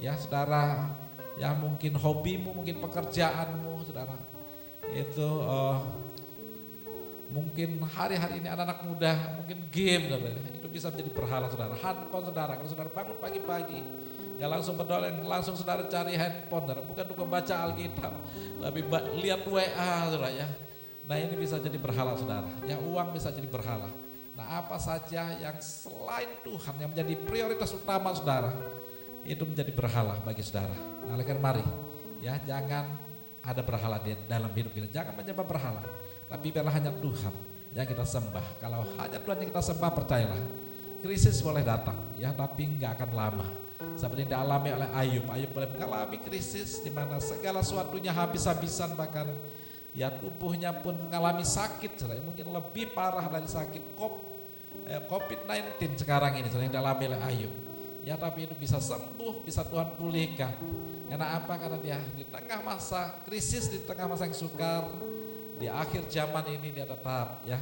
[SPEAKER 5] ya saudara ya. Mungkin hobimu, mungkin pekerjaanmu saudara, itu mungkin hari-hari ini anak-anak muda mungkin game saudara, itu bisa menjadi berhala saudara. Handphone saudara, kalau saudara bangun pagi-pagi ya langsung berdoa, langsung saudara cari handphone saudara, bukan untuk membaca Alkitab tapi lihat WA saudara ya. Nah ini bisa jadi berhala saudara ya, uang bisa jadi berhala. Nah apa saja yang selain Tuhan yang menjadi prioritas utama saudara, itu menjadi berhala bagi saudara. Nah oleh karena mari ya, jangan ada berhala di dalam hidup kita, jangan menyembah berhala, tapi biarlah hanya Tuhan yang kita sembah. Kalau hanya Tuhan yang kita sembah, percayalah krisis boleh datang ya, tapi nggak akan lama. Seperti yang dialami oleh Ayub. Ayub boleh mengalami krisis di mana segala sesuatunya habis-habisan, bahkan ya tubuhnya pun mengalami sakit, mungkin lebih parah dari sakit COVID-19 sekarang ini yang dialami oleh Ayub. Ya tapi itu bisa sembuh, bisa Tuhan pulihkan. Karena apa? Karena dia di tengah masa krisis, di tengah masa yang sukar, di akhir zaman ini dia tetap ya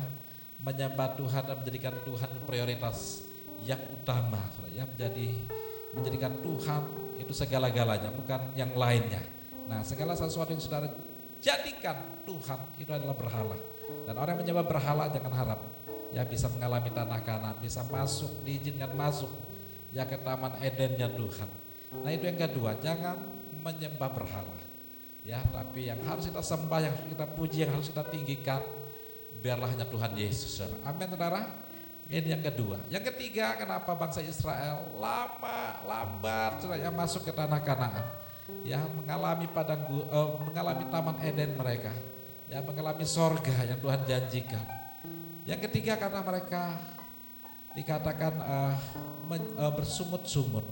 [SPEAKER 5] menyembah Tuhan dan menjadikan Tuhan prioritas yang utama ya, menjadikan Tuhan itu segala-galanya, bukan yang lainnya. Nah segala sesuatu yang saudara jadikan Tuhan itu adalah berhala. Dan orang yang menyembah berhala jangan harap ya bisa mengalami tanah Kanaan, bisa masuk, diizinkan masuk ya ke Taman Edennya Tuhan. Nah itu yang kedua, jangan menyembah berhala ya, tapi yang harus kita sembah, yang harus kita puji, yang harus kita tinggikan, biarlah hanya Tuhan Yesus, saudara. Amin, saudara. Ini yang kedua. Yang ketiga, kenapa bangsa Israel lambat saudara, masuk ke tanah Kanaan, ya mengalami mengalami Taman Eden mereka, ya mengalami sorga yang Tuhan janjikan. Yang ketiga, karena mereka dikatakan bersungut-sungut,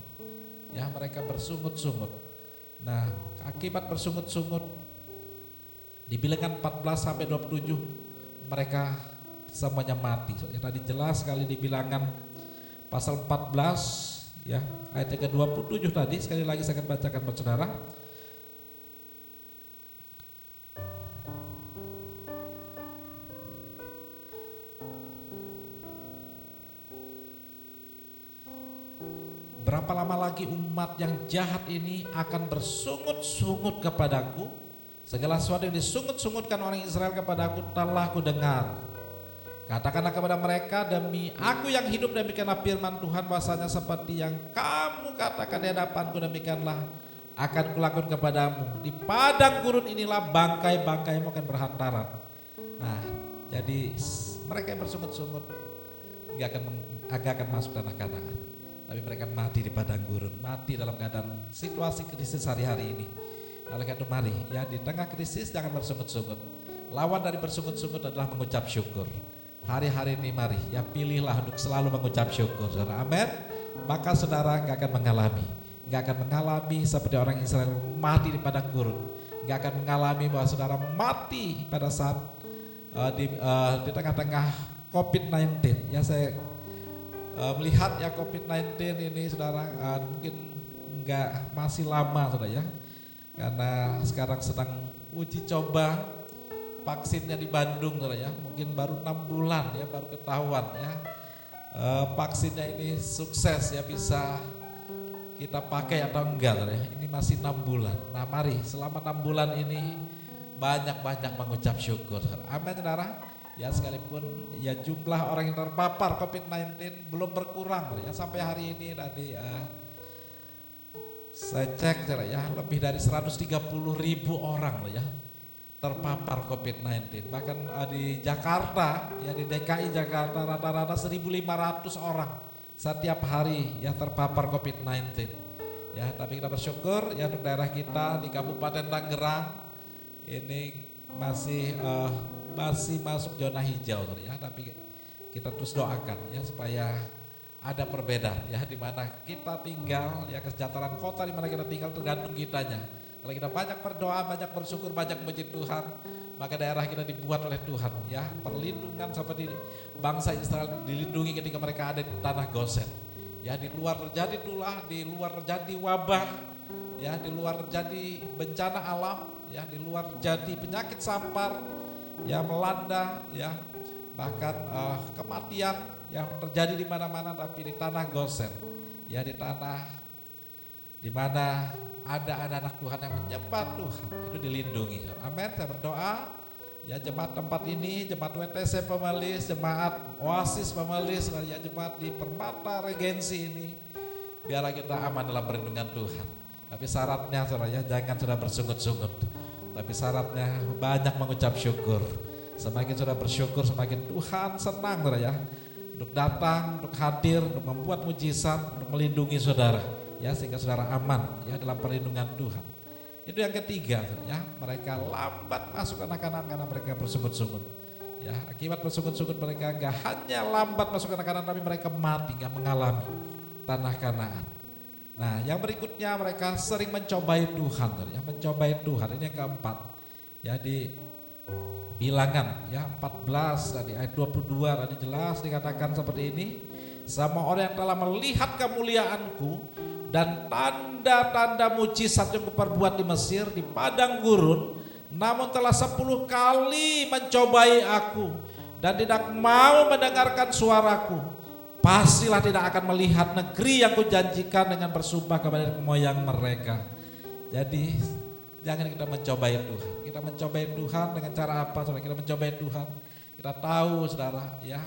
[SPEAKER 5] ya mereka bersungut-sungut. Nah, akibat bersungut-sungut di Bilangan 14 sampai 27 mereka semuanya mati. So, tadi jelas sekali di Bilangan pasal 14 ya, ayat yang ke-27 tadi, sekali lagi saya akan bacakan buat saudara. Berapa lama lagi umat yang jahat ini akan bersungut-sungut kepadaku? Segala sesuatu yang disungut-sungutkan orang Israel kepadaku telah ku dengar. Katakanlah kepada mereka, demi aku yang hidup demikianlah firman Tuhan, bahwasanya seperti yang kamu katakan di hadapanku demikianlah akan kulakukan kepadamu. Di padang gurun inilah bangkai-bangkaimu akan berhantaran. Nah, jadi mereka yang bersungut-sungut gak akan masuk tanah Kanaan, tapi mereka mati di padang gurun, mati dalam keadaan situasi krisis hari-hari ini. Oleh karena itu mari ya, di tengah krisis jangan bersungut-sungut. Lawan dari bersungut-sungut adalah mengucap syukur. Hari-hari ini mari ya, pilihlah untuk selalu mengucap syukur, saudara. Amin. Maka saudara gak akan mengalami seperti orang Israel mati di padang gurun. Gak akan mengalami bahwa saudara mati pada saat di tengah-tengah COVID-19. Ya, saya melihat ya COVID-19 ini saudara mungkin masih lama saudara ya, karena sekarang sedang uji coba vaksinnya di Bandung saudara ya, mungkin baru 6 bulan ya baru ketahuan ya vaksinnya ini sukses ya, bisa kita pakai atau enggak saudara ya. Ini masih 6 bulan. Nah mari selama 6 bulan ini banyak-banyak mengucap syukur, saudara. Amin, saudara. Ya, sekalipun ya jumlah orang yang terpapar COVID-19 belum berkurang ya, sampai hari ini tadi saya cek ya, lebih dari 130.000 orang ya terpapar COVID-19. Bahkan di Jakarta ya, di DKI Jakarta rata-rata 1.500 orang setiap hari ya terpapar COVID-19. Ya, tapi kita bersyukur ya untuk daerah kita di Kabupaten Tangerang ini masih masuk zona hijau ya, tapi kita terus doakan ya supaya ada perbedaan ya, di mana kita tinggal ya, kesejahteraan kota di mana kita tinggal tergantung kitanya. Kalau kita banyak berdoa, banyak bersyukur, banyak memuji Tuhan, maka daerah kita dibuat oleh Tuhan ya, perlindungan seperti bangsa Israel dilindungi ketika mereka ada di tanah Gosen. Ya, di luar terjadi tulah, di luar terjadi wabah ya, di luar terjadi bencana alam ya, di luar terjadi penyakit sampar ya melanda ya, bahkan kematian yang terjadi di mana-mana, tapi di tanah Gosen ya, di tanah di mana ada anak-anak Tuhan yang menyembah Tuhan itu dilindungi. Amin. Saya berdoa ya, jemaat tempat ini, jemaat WTC Pemelis, jemaat Oasis Pemelis, ya jemaat di Permata Regensi ini, biarlah kita aman dalam perlindungan Tuhan. Tapi syaratnya saudara ya, jangan sudah bersungut-sungut. Tapi syaratnya banyak mengucap syukur. Semakin sudah bersyukur, semakin Tuhan senang saudara ya, untuk datang, untuk hadir, untuk membuat mujizat, untuk melindungi saudara ya, sehingga saudara aman ya dalam perlindungan Tuhan. Itu yang ketiga ya, mereka lambat masuk tanah Kanaan karena mereka bersungut-sungut. Ya, akibat bersungut-sungut mereka enggak hanya lambat masuk tanah Kanaan, tapi mereka mati, enggak mengalami tanah Kanaan. Nah, yang berikutnya mereka sering mencobai Tuhan ya, mencobai Tuhan. Ini yang keempat. Ya, di Bilangan ya 14 tadi ayat 22 tadi jelas dikatakan seperti ini. Sama orang yang telah melihat kemuliaanku dan tanda-tanda mujizat yang kuperbuat di Mesir, di padang gurun, namun telah 10 kali mencobai aku dan tidak mau mendengarkan suaraku, pastilah tidak akan melihat negeri yang kujanjikan dengan bersumpah kepada moyang mereka. Jadi jangan kita mencobai Tuhan. Kita mencobai Tuhan dengan cara apa? Saudara, kita mencobai Tuhan. Kita tahu saudara ya,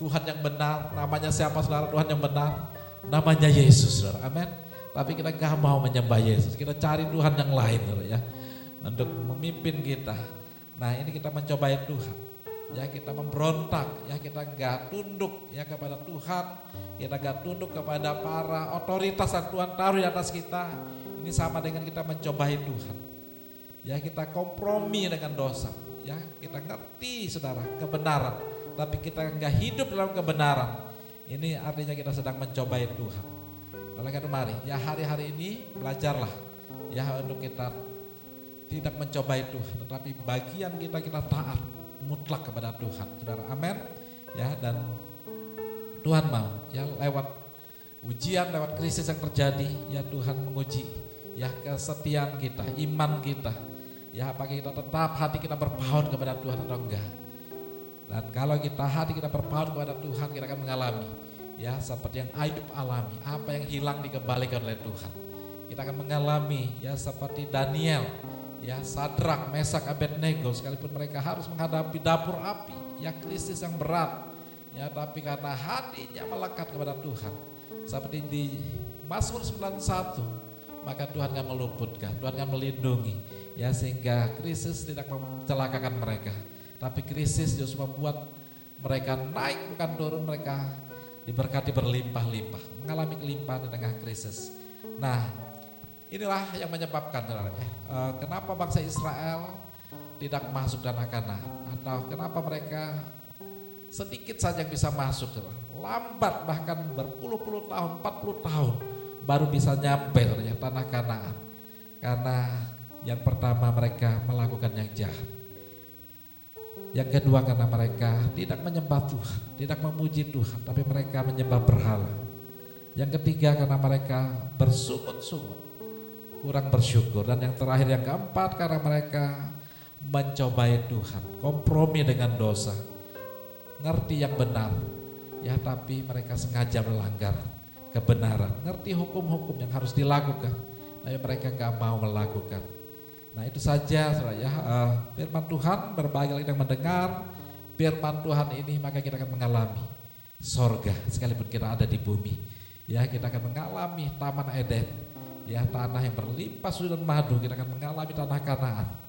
[SPEAKER 5] Tuhan yang benar. Namanya siapa saudara? Tuhan yang benar, namanya Yesus, saudara. Amin. Tapi kita gak mau menyembah Yesus, kita cari Tuhan yang lain, saudara, ya, untuk memimpin kita. Nah, ini kita mencobai Tuhan, ya, kita memberontak, ya, kita gak tunduk, ya, kepada Tuhan, kita gak tunduk kepada para otoritas yang Tuhan taruh di atas kita. Ini sama dengan kita mencobai Tuhan, ya, kita kompromi dengan dosa, ya, kita ngerti, saudara, kebenaran, tapi kita gak hidup dalam kebenaran. Ini artinya kita sedang mencobai Tuhan. Oleh karena mari, ya, hari-hari ini belajarlah, ya, untuk kita tidak mencobai Tuhan, tetapi bagian kita taat mutlak kepada Tuhan, saudara. Amin. Ya, dan Tuhan mau, ya, lewat ujian, lewat krisis yang terjadi, ya, Tuhan menguji, ya, kesetiaan kita, iman kita, ya, apakah kita tetap hati kita berpaut kepada Tuhan atau enggak. Dan kalau hati kita berpaut kepada Tuhan, kita akan mengalami, ya, seperti yang Ayub alami, apa yang hilang dikembalikan oleh Tuhan. Kita akan mengalami, ya, seperti Daniel, ya, Sadrak, Mesak, Abednego, sekalipun mereka harus menghadapi dapur api, ya, krisis yang berat, ya, tapi karena hatinya melekat kepada Tuhan, seperti di Mazmur 91, maka Tuhan akan meluputkan, Tuhan akan melindungi, ya, sehingga krisis tidak mencelakakan mereka, tapi krisis justru membuat mereka naik bukan turun, mereka diberkati berlimpah-limpah, mengalami kelimpahan di tengah krisis. Nah, inilah yang menyebabkan, kenapa bangsa Israel tidak masuk tanah Kanaan, atau kenapa mereka sedikit saja yang bisa masuk, lambat, bahkan berpuluh-puluh tahun, 40 tahun baru bisa nyampe tanah Kanaan. Karena yang pertama mereka melakukan yang jahat. Yang kedua karena mereka tidak menyembah Tuhan, tidak memuji Tuhan, tapi mereka menyembah berhala. Yang ketiga karena mereka bersungut-sungut, kurang bersyukur. Dan yang terakhir, yang keempat, karena mereka mencobai Tuhan, kompromi dengan dosa, ngerti yang benar, ya, tapi mereka sengaja melanggar kebenaran, ngerti hukum-hukum yang harus dilakukan, tapi mereka gak mau melakukan. Nah, itu saja, saudara, ya, firman Tuhan. Berbagi lagi yang mendengar firman Tuhan ini, maka kita akan mengalami sorga sekalipun kita ada di bumi, ya, kita akan mengalami Taman Eden, ya, tanah yang berlimpah susu dan madu. Kita akan mengalami tanah Kanaan.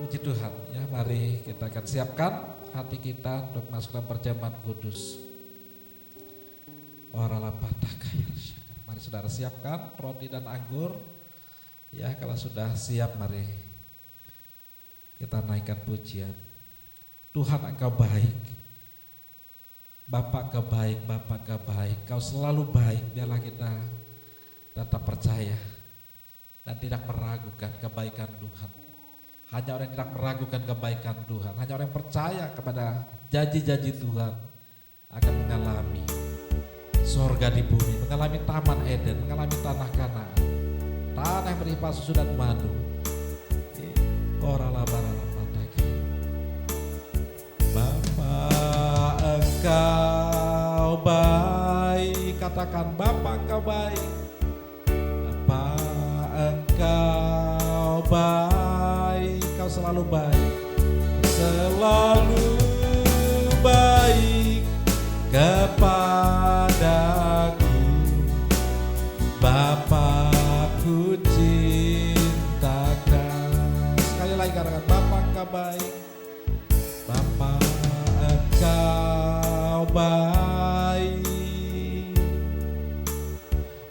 [SPEAKER 5] Puji Tuhan, ya, mari kita akan siapkan hati kita untuk masuk dalam perjamuan kudus. Mari saudara siapkan roti dan anggur. Ya, kalau sudah siap, mari kita naikkan pujian. Tuhan, Engkau baik, Bapa Engkau baik, Bapa Engkau baik, Kau selalu baik. Biarlah kita tetap percaya dan tidak meragukan kebaikan Tuhan. Hanya orang yang tidak meragukan kebaikan Tuhan, hanya orang yang percaya kepada janji-janji Tuhan akan mengalami sorga di bumi, mengalami Taman Eden, mengalami tanah Kanaan, tanah yang berlimpah susu dan madu. Bapa Engkau baik, katakan Bapa Engkau baik, Bapa Engkau baik, Kau selalu baik, selalu baik kepadaku, Bapa ku cintakan. Sekali lagi katakan Bapa Engkau baik, Bapa Engkau baik,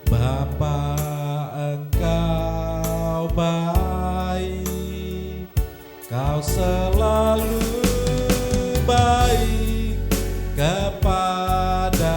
[SPEAKER 5] Bapa Engkau baik, Kau selalu baik kepada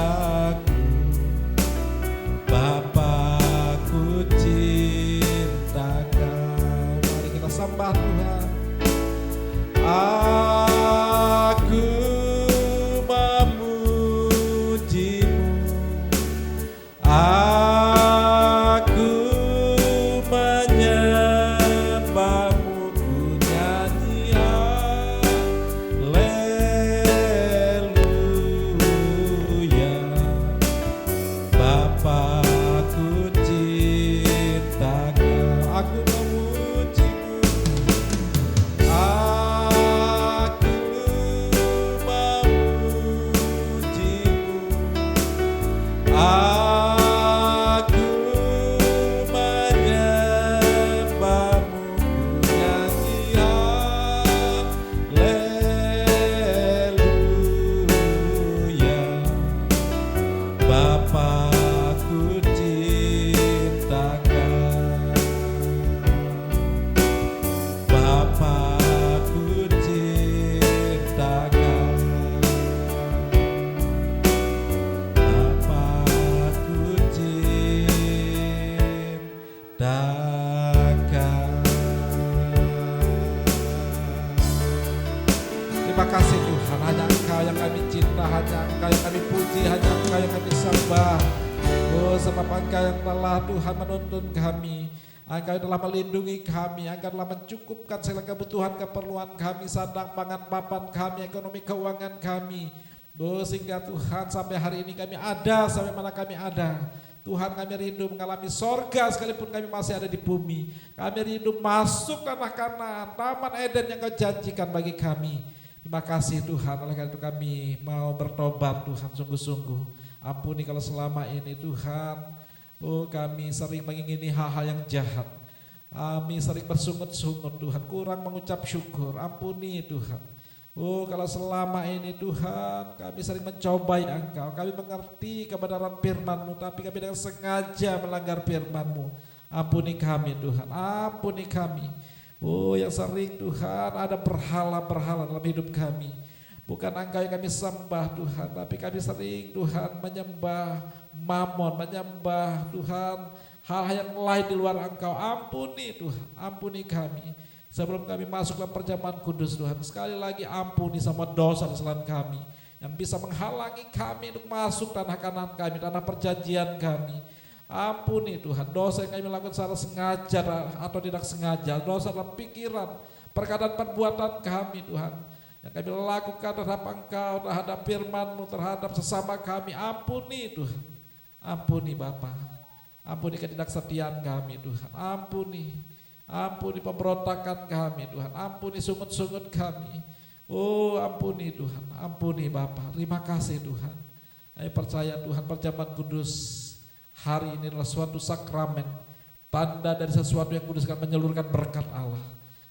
[SPEAKER 5] Engkau yang kami sembah. Oh, sebab Engkau yang telah Tuhan menuntun kami. Engkau yang telah melindungi kami. Engkau telah mencukupkan segala kebutuhan keperluan kami, sandang pangan papan kami, ekonomi keuangan kami. Oh, sehingga Tuhan sampai hari ini kami ada, sampai mana kami ada. Tuhan, kami rindu mengalami sorga sekalipun kami masih ada di bumi. Kami rindu masuk tanah Kanaan, Taman Eden yang Kau janjikan bagi kami. Terima kasih Tuhan, oleh karena itu kami mau bertobat Tuhan sungguh-sungguh. Ampuni kalau selama ini Tuhan, oh kami sering mengingini hal-hal yang jahat. Kami sering bersungut-sungut Tuhan, kurang mengucap syukur. Ampuni Tuhan. Oh, kalau selama ini Tuhan kami sering mencobai Engkau, kami mengerti kebenaran firman-Mu, tapi kami dengan sengaja melanggar firman-Mu. Ampuni kami Tuhan, ampuni kami. Oh, yang sering Tuhan ada berhala-berhala dalam hidup kami. Bukan Engkau yang kami sembah Tuhan, tapi kami sering Tuhan menyembah mamon, menyembah Tuhan hal-hal yang lain di luar Engkau. Ampuni Tuhan, ampuni kami. Sebelum kami masuk dalam perjamuan kudus Tuhan, sekali lagi ampuni semua dosa kesalahan kami yang bisa menghalangi kami untuk masuk tanah Kanaan kami, tanah perjanjian kami. Ampuni Tuhan dosa yang kami lakukan secara sengaja atau tidak sengaja, dosa dalam pikiran, perkataan, perbuatan kami Tuhan, yang kami lakukan terhadap Engkau, terhadap firman-Mu, terhadap sesama kami. Ampuni Tuhan, ampuni Bapa, ampuni ketidaksetiaan kami Tuhan, ampuni pemberontakan kami Tuhan, ampuni sungut-sungut kami. Oh ampuni Tuhan, ampuni Bapa. Terima kasih Tuhan. Saya percaya Tuhan perjamuan kudus hari ini adalah suatu sakramen, tanda dari sesuatu yang kudus akan menyalurkan berkat Allah.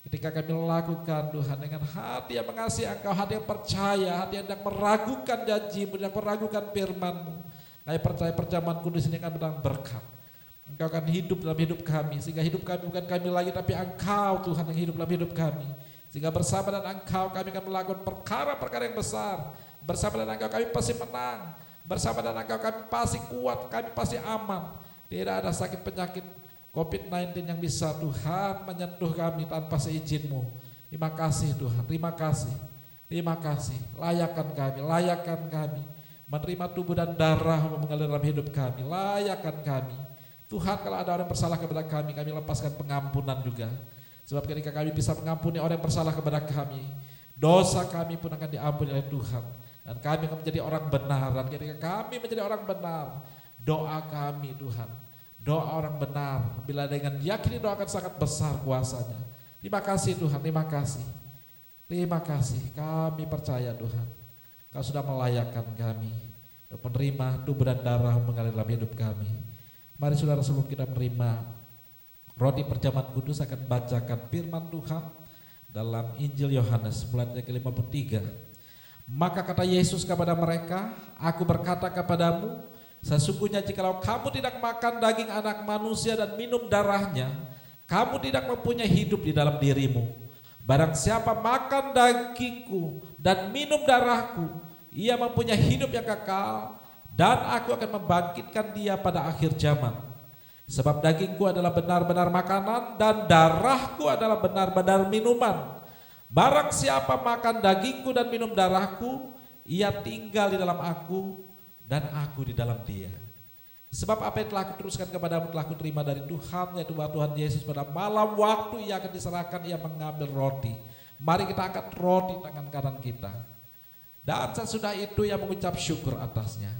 [SPEAKER 5] Ketika kami lakukan Tuhan dengan hati yang mengasihi Engkau, hati yang percaya, hati yang tidak meragukan janji-Mu, yang meragukan firman-Mu, saya percaya perjamuan kudus ini akan mendatangkan berkat. Engkau akan hidup dalam hidup kami, sehingga hidup kami bukan kami lagi, tapi Engkau Tuhan yang hidup dalam hidup kami. Sehingga bersama dengan Engkau kami akan melakukan perkara-perkara yang besar. Bersama dengan Engkau kami pasti menang. Bersama dengan Engkau kami pasti kuat, kami pasti aman. Tidak ada sakit penyakit COVID-19 yang bisa Tuhan menyentuh kami tanpa seizin-Mu. Terima kasih Tuhan, terima kasih. Terima kasih, layakkan kami menerima tubuh dan darah-Mu mengalir dalam hidup kami. Layakkan kami Tuhan, kalau ada orang yang bersalah kepada kami lepaskan pengampunan juga. Sebab ketika kami bisa mengampuni orang yang bersalah kepada kami, dosa kami pun akan diampuni oleh Tuhan. Dan kami akan menjadi orang benar. Dan ketika kami menjadi orang benar, doa kami Tuhan, doa orang benar, bila dengan yakin doa akan sangat besar kuasanya. Terima kasih Tuhan, terima kasih. Terima kasih, kami percaya Tuhan, Kau sudah melayakkan kami untuk menerima tubuh dan darah mengalir dalam hidup kami. Mari saudara, sebelum kita menerima roti perjamuan kudus, akan bacakan firman Tuhan dalam Injil Yohanes mulai ayat ke-53. Maka kata Yesus kepada mereka, Aku berkata kepadamu, sesungguhnya jikalau kamu tidak makan daging anak manusia dan minum darahnya, kamu tidak mempunyai hidup di dalam dirimu. Barang siapa makan dagingku dan minum darahku, ia mempunyai hidup yang kekal, dan aku akan membangkitkan dia pada akhir zaman. Sebab dagingku adalah benar-benar makanan dan darahku adalah benar-benar minuman. Barang siapa makan dagingku dan minum darahku, ia tinggal di dalam aku dan aku di dalam dia. Sebab apa yang telah kuteruskan kepadamu telah kuterima dari Tuhan, yaitu bahwa Tuhan Yesus pada malam waktu ia akan diserahkan, ia mengambil roti. Mari kita angkat roti tangan kanan kita. Dan sesudah itu ia mengucap syukur atasnya.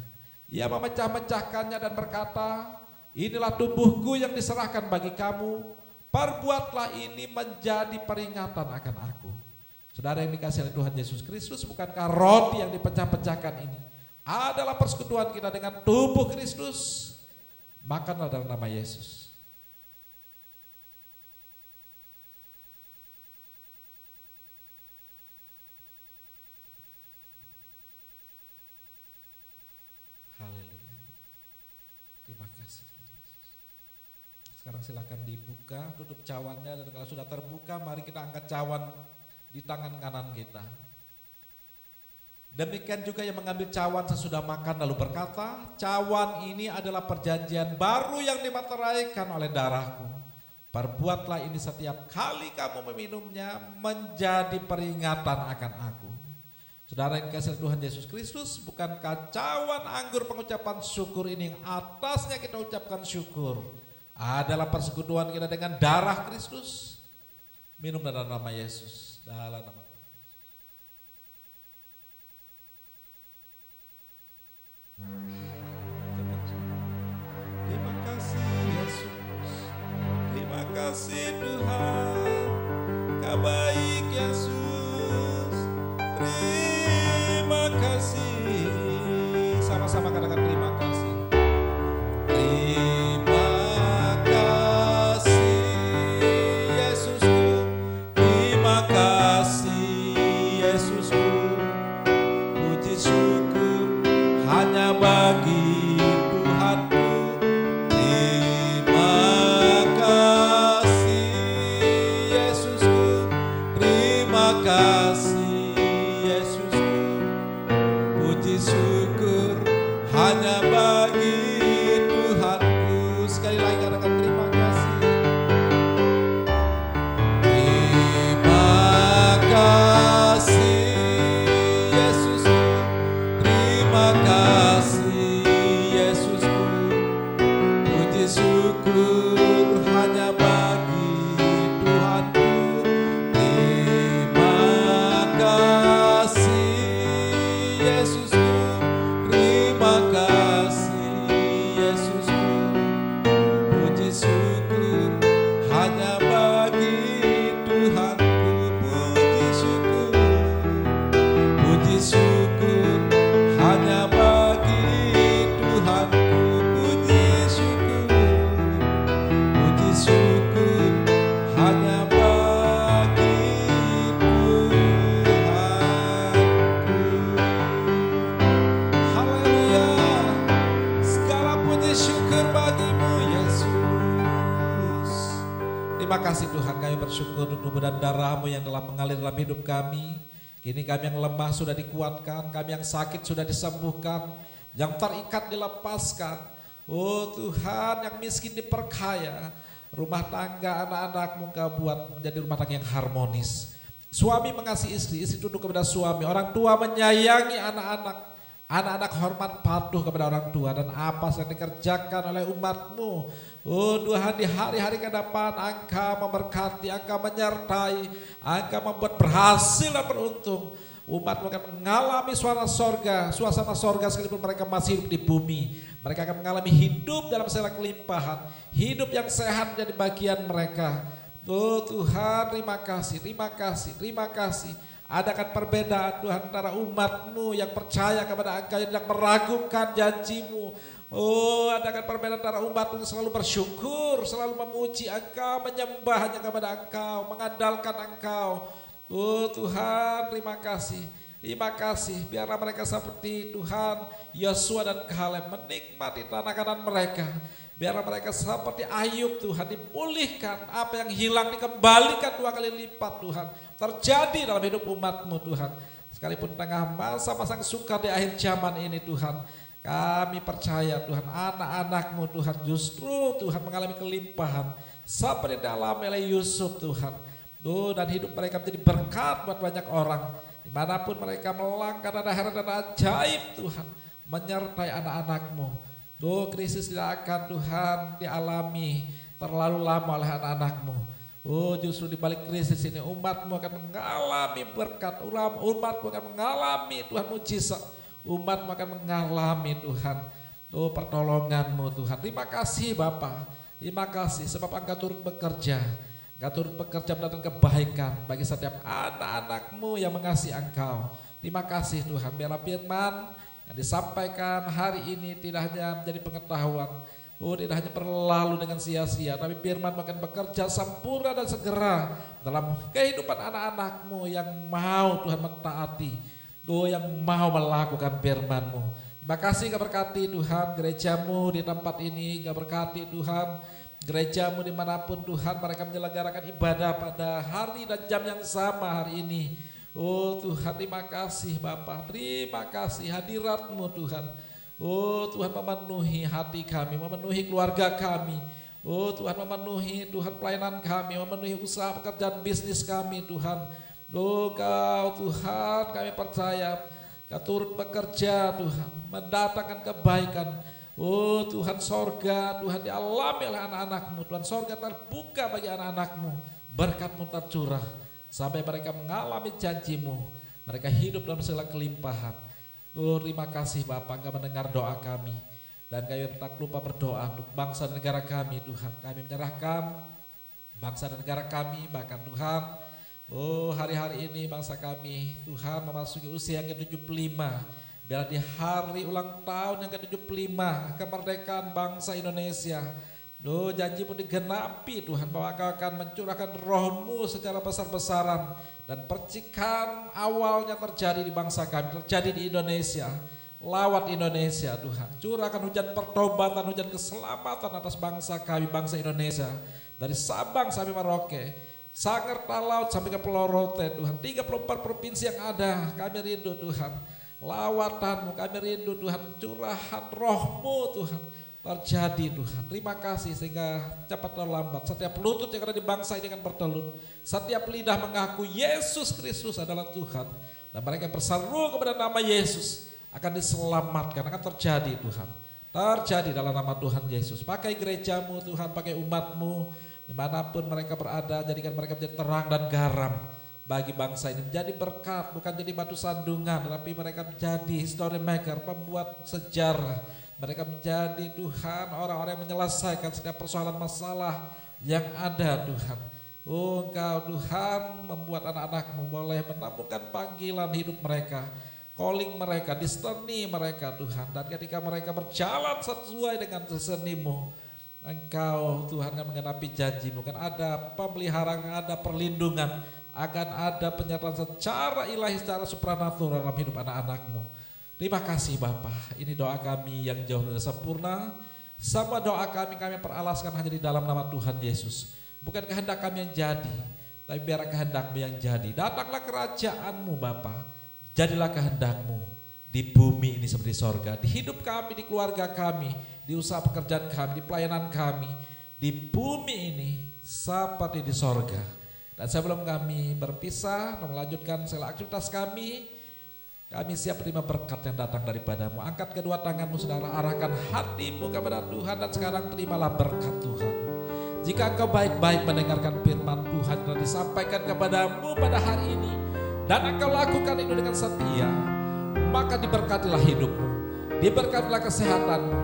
[SPEAKER 5] Ia memecah-mecahkannya dan berkata, inilah tubuhku yang diserahkan bagi kamu, perbuatlah ini menjadi peringatan akan aku. Saudara yang dikasihi oleh Tuhan Yesus Kristus, bukankah roti yang dipecah-pecahkan ini adalah persekutuan kita dengan tubuh Kristus? Makanlah dalam nama Yesus. Sekarang silakan dibuka, tutup cawannya, dan kalau sudah terbuka mari kita angkat cawan di tangan kanan kita. Demikian juga yang mengambil cawan sesudah makan lalu berkata, cawan ini adalah perjanjian baru yang dimateraikan oleh darahku. Perbuatlah ini setiap kali kamu meminumnya menjadi peringatan akan aku. Saudara yang dikasihi Tuhan Yesus Kristus, bukan kacauan anggur pengucapan syukur ini yang atasnya kita ucapkan syukur adalah persekutuan kita dengan darah Kristus. Minum dalam nama Yesus, dalam nama Tuhan. Terima kasih Yesus, terima kasih Tuhan, Kau baik Yesus. Terima kasih, sama-sama katakan terima kasih. Terima kasih Yesusku, terima kasih Yesusku. Puji syukur hanya bagi Tuhanku. Terima kasih Yesusku, terima kasih syukur hanya bagi Tuhanku. Sekali lagi katakan terima kasih. Terima kasih Yesusku, terima kasih Yesusku. Puji syukur hanya bagi Tuhanku. Terima kasih Yesus, terima kasih Yesusku. Puji syukur hanya bagi Tuhanku. Puji syukur hanya bagi Tuhanku. Puji syukur hanya bagi Tuhanku. Haleluya, segala puji syukur bagimu Yesus. Terima kasih Tuhan, kami bersyukur untuk tubuh dan darah-Mu yang telah mengalir dalam hidup kami. Kini kami yang lemah sudah dikuatkan, kami yang sakit sudah disembuhkan, yang terikat dilepaskan. Oh Tuhan, yang miskin diperkaya, rumah tangga anak-anak-Mu Kau buat menjadi rumah tangga yang harmonis. Suami mengasihi istri, istri tunduk kepada suami, orang tua menyayangi anak-anak, anak-anak hormat patuh kepada orang tua. Dan apa yang dikerjakan oleh umat-Mu, oh Tuhan, di hari-hari ke depan Engkau memberkati, Engkau menyertai, Engkau membuat berhasil dan beruntung. Umat-Mu akan mengalami suasana sorga sekalipun mereka masih hidup di bumi. Mereka akan mengalami hidup dalam segala kelimpahan, hidup yang sehat menjadi bagian mereka. Oh Tuhan, terima kasih, terima kasih, terima kasih. Adakan perbedaan Tuhan antara umat-Mu yang percaya kepada Engkau, yang tidak meragukan janji-Mu. Oh, adakan perbedaan antara umat-Mu yang selalu bersyukur, selalu memuji Engkau, menyembah hanya kepada Engkau, mengandalkan Engkau. Oh Tuhan, terima kasih. Terima kasih, biarlah mereka seperti Tuhan Yosua dan Kaleb menikmati tanah kanan mereka. Biarlah mereka seperti Ayub Tuhan, dipulihkan, apa yang hilang dikembalikan 2 kali lipat Tuhan. Terjadi dalam hidup umat-Mu Tuhan. Sekalipun tengah masa-masa sukar di akhir zaman ini Tuhan, kami percaya Tuhan, anak-anak-Mu Tuhan justru Tuhan mengalami kelimpahan seperti dialami oleh Yusuf Tuhan. Dan hidup mereka menjadi berkat buat banyak orang. Dimanapun mereka melangkah, ada heran dan ajaib Tuhan menyertai anak-anak-Mu. Krisis tidak akan Tuhan dialami terlalu lama oleh anak-anak-Mu. Justru di balik krisis ini umat-Mu akan mengalami berkat, umat-Mu akan mengalami Tuhan mujizat, umat-Mu akan mengalami Tuhan pertolongan-Mu Tuhan. Terima kasih Bapa, terima kasih sebab Engkau turut bekerja. Engkau turut bekerja mendatangkan kebaikan bagi setiap anak-anak-Mu yang mengasihi Engkau. Terima kasih Tuhan, biarlah firman yang disampaikan hari ini tidak hanya menjadi pengetahuan, tidak hanya berlalu dengan sia-sia, tapi firman akan bekerja sempurna dan segera dalam kehidupan anak-anak-Mu yang mau Tuhan mentaati, yang mau melakukan firman-Mu. Terima kasih Engkau berkati Tuhan gereja-Mu di tempat ini, Engkau berkati Tuhan gereja-Mu dimanapun Tuhan mereka menyelenggarakan ibadah pada hari dan jam yang sama hari ini. Oh Tuhan, terima kasih Bapa, terima kasih hadirat-Mu Tuhan. Oh Tuhan, memenuhi hati kami, memenuhi keluarga kami. Oh Tuhan, memenuhi Tuhan pelayanan kami, memenuhi usaha pekerjaan bisnis kami Tuhan. Engkau Tuhan kami percaya Kau turut bekerja Tuhan, mendatangkan kebaikan. Oh Tuhan, sorga Tuhan dialami oleh anak-anak-Mu. Tuhan, sorga terbuka bagi anak-anak-Mu, berkat-Mu tercurah sampai mereka mengalami janji-Mu, mereka hidup dalam segala kelimpahan. Oh terima kasih Bapak, Engkau mendengar doa kami. Dan kami tak lupa berdoa untuk bangsa dan negara kami Tuhan. Kami menyerahkan bangsa dan negara kami, bahkan Tuhan, oh hari-hari ini bangsa kami Tuhan memasuki usia yang ke-75. Bila di hari ulang tahun yang ke-75 kemerdekaan bangsa Indonesia, oh janji-Mu digenapi Tuhan, bahwa Engkau akan mencurahkan roh-Mu secara besar-besaran. Dan percikan awalnya terjadi di bangsa kami, terjadi di Indonesia. Lawat Indonesia Tuhan, curahkan hujan pertobatan, hujan keselamatan atas bangsa kami, bangsa Indonesia. Dari Sabang sampai Merauke, Sangerta Laut sampai ke Pulau Rote Tuhan, 34 provinsi yang ada, kami rindu Tuhan lawatan-Mu, kami rindu Tuhan curahan roh-Mu Tuhan terjadi Tuhan. Terima kasih sehingga cepat atau lambat setiap lutut yang ada di bangsa ini akan bertelut, setiap lidah mengaku Yesus Kristus adalah Tuhan, dan mereka berseru kepada nama Yesus akan diselamatkan, akan terjadi Tuhan, terjadi dalam nama Tuhan Yesus. Pakai gereja-Mu Tuhan, pakai umat-Mu dimanapun mereka berada, jadikan mereka menjadi terang dan garam bagi bangsa ini, menjadi berkat, bukan jadi batu sandungan, tetapi mereka menjadi history maker, pembuat sejarah. Mereka menjadi Tuhan orang-orang yang menyelesaikan setiap persoalan masalah yang ada Tuhan. Oh Engkau Tuhan membuat anak-anak-Mu boleh menemukan panggilan hidup mereka, calling mereka, destiny mereka Tuhan. Dan ketika mereka berjalan sesuai dengan destiny-Mu, Engkau Tuhan akan menggenapi janji-Mu, kan ada pemeliharaan, ada perlindungan, akan ada penyertaan secara ilahi, secara supranatural dalam hidup anak-anak-Mu. Terima kasih Bapa, ini doa kami yang jauh dari sempurna. Semua doa kami peralaskan hanya di dalam nama Tuhan Yesus. Bukan kehendak kami yang jadi, tapi biar kehendak-Mu yang jadi. Datanglah kerajaan-Mu Bapa, jadilah kehendak-Mu di bumi ini seperti sorga, di hidup kami, di keluarga kami, di usaha pekerjaan kami, di pelayanan kami, di bumi ini seperti di sorga. Dan sebelum kami berpisah dan melanjutkan segala aktivitas kami siap menerima berkat yang datang daripada-Mu. Angkat kedua tangan-Mu saudara, arahkan hatimu kepada Tuhan, dan sekarang terimalah berkat Tuhan. Jika engkau baik-baik mendengarkan firman Tuhan yang disampaikan kepadamu pada hari ini, dan engkau lakukan itu dengan setia, maka diberkatilah hidupmu, diberkatilah kesehatanmu,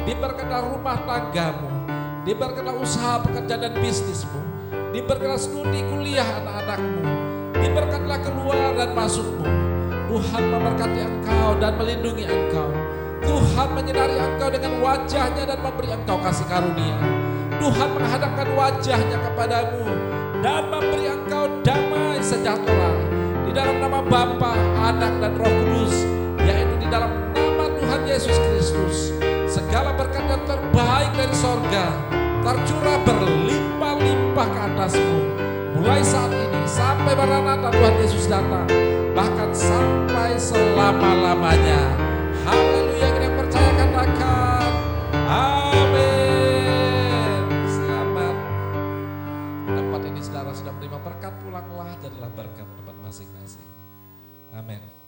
[SPEAKER 5] diberkatilah rumah tanggamu, diberkatilah usaha pekerjaan dan bisnismu, diberkatilah studi kuliah anak-anakmu, diberkatilah keluar dan masukmu. Tuhan memberkati engkau dan melindungi engkau. Tuhan menyinari engkau dengan wajahnya dan memberi engkau kasih karunia. Tuhan menghadapkan wajahnya kepadamu dan memberi engkau damai sejahtera. Di dalam nama Bapa, Anak dan Roh Kudus, yaitu di dalam nama Tuhan Yesus Kristus, segala berkat yang terbaik dari sorga tercurah berlimpah-limpah ke atasmu. Mulai saat ini sampai Maranatha Tuhan Yesus datang, bahkan sampai selama-lamanya. Haleluya, kita percaya katakan amin. Selamat. Tempat ini saudara sudah menerima berkat, pulanglah jadilah berkat tempat masing-masing. Amin.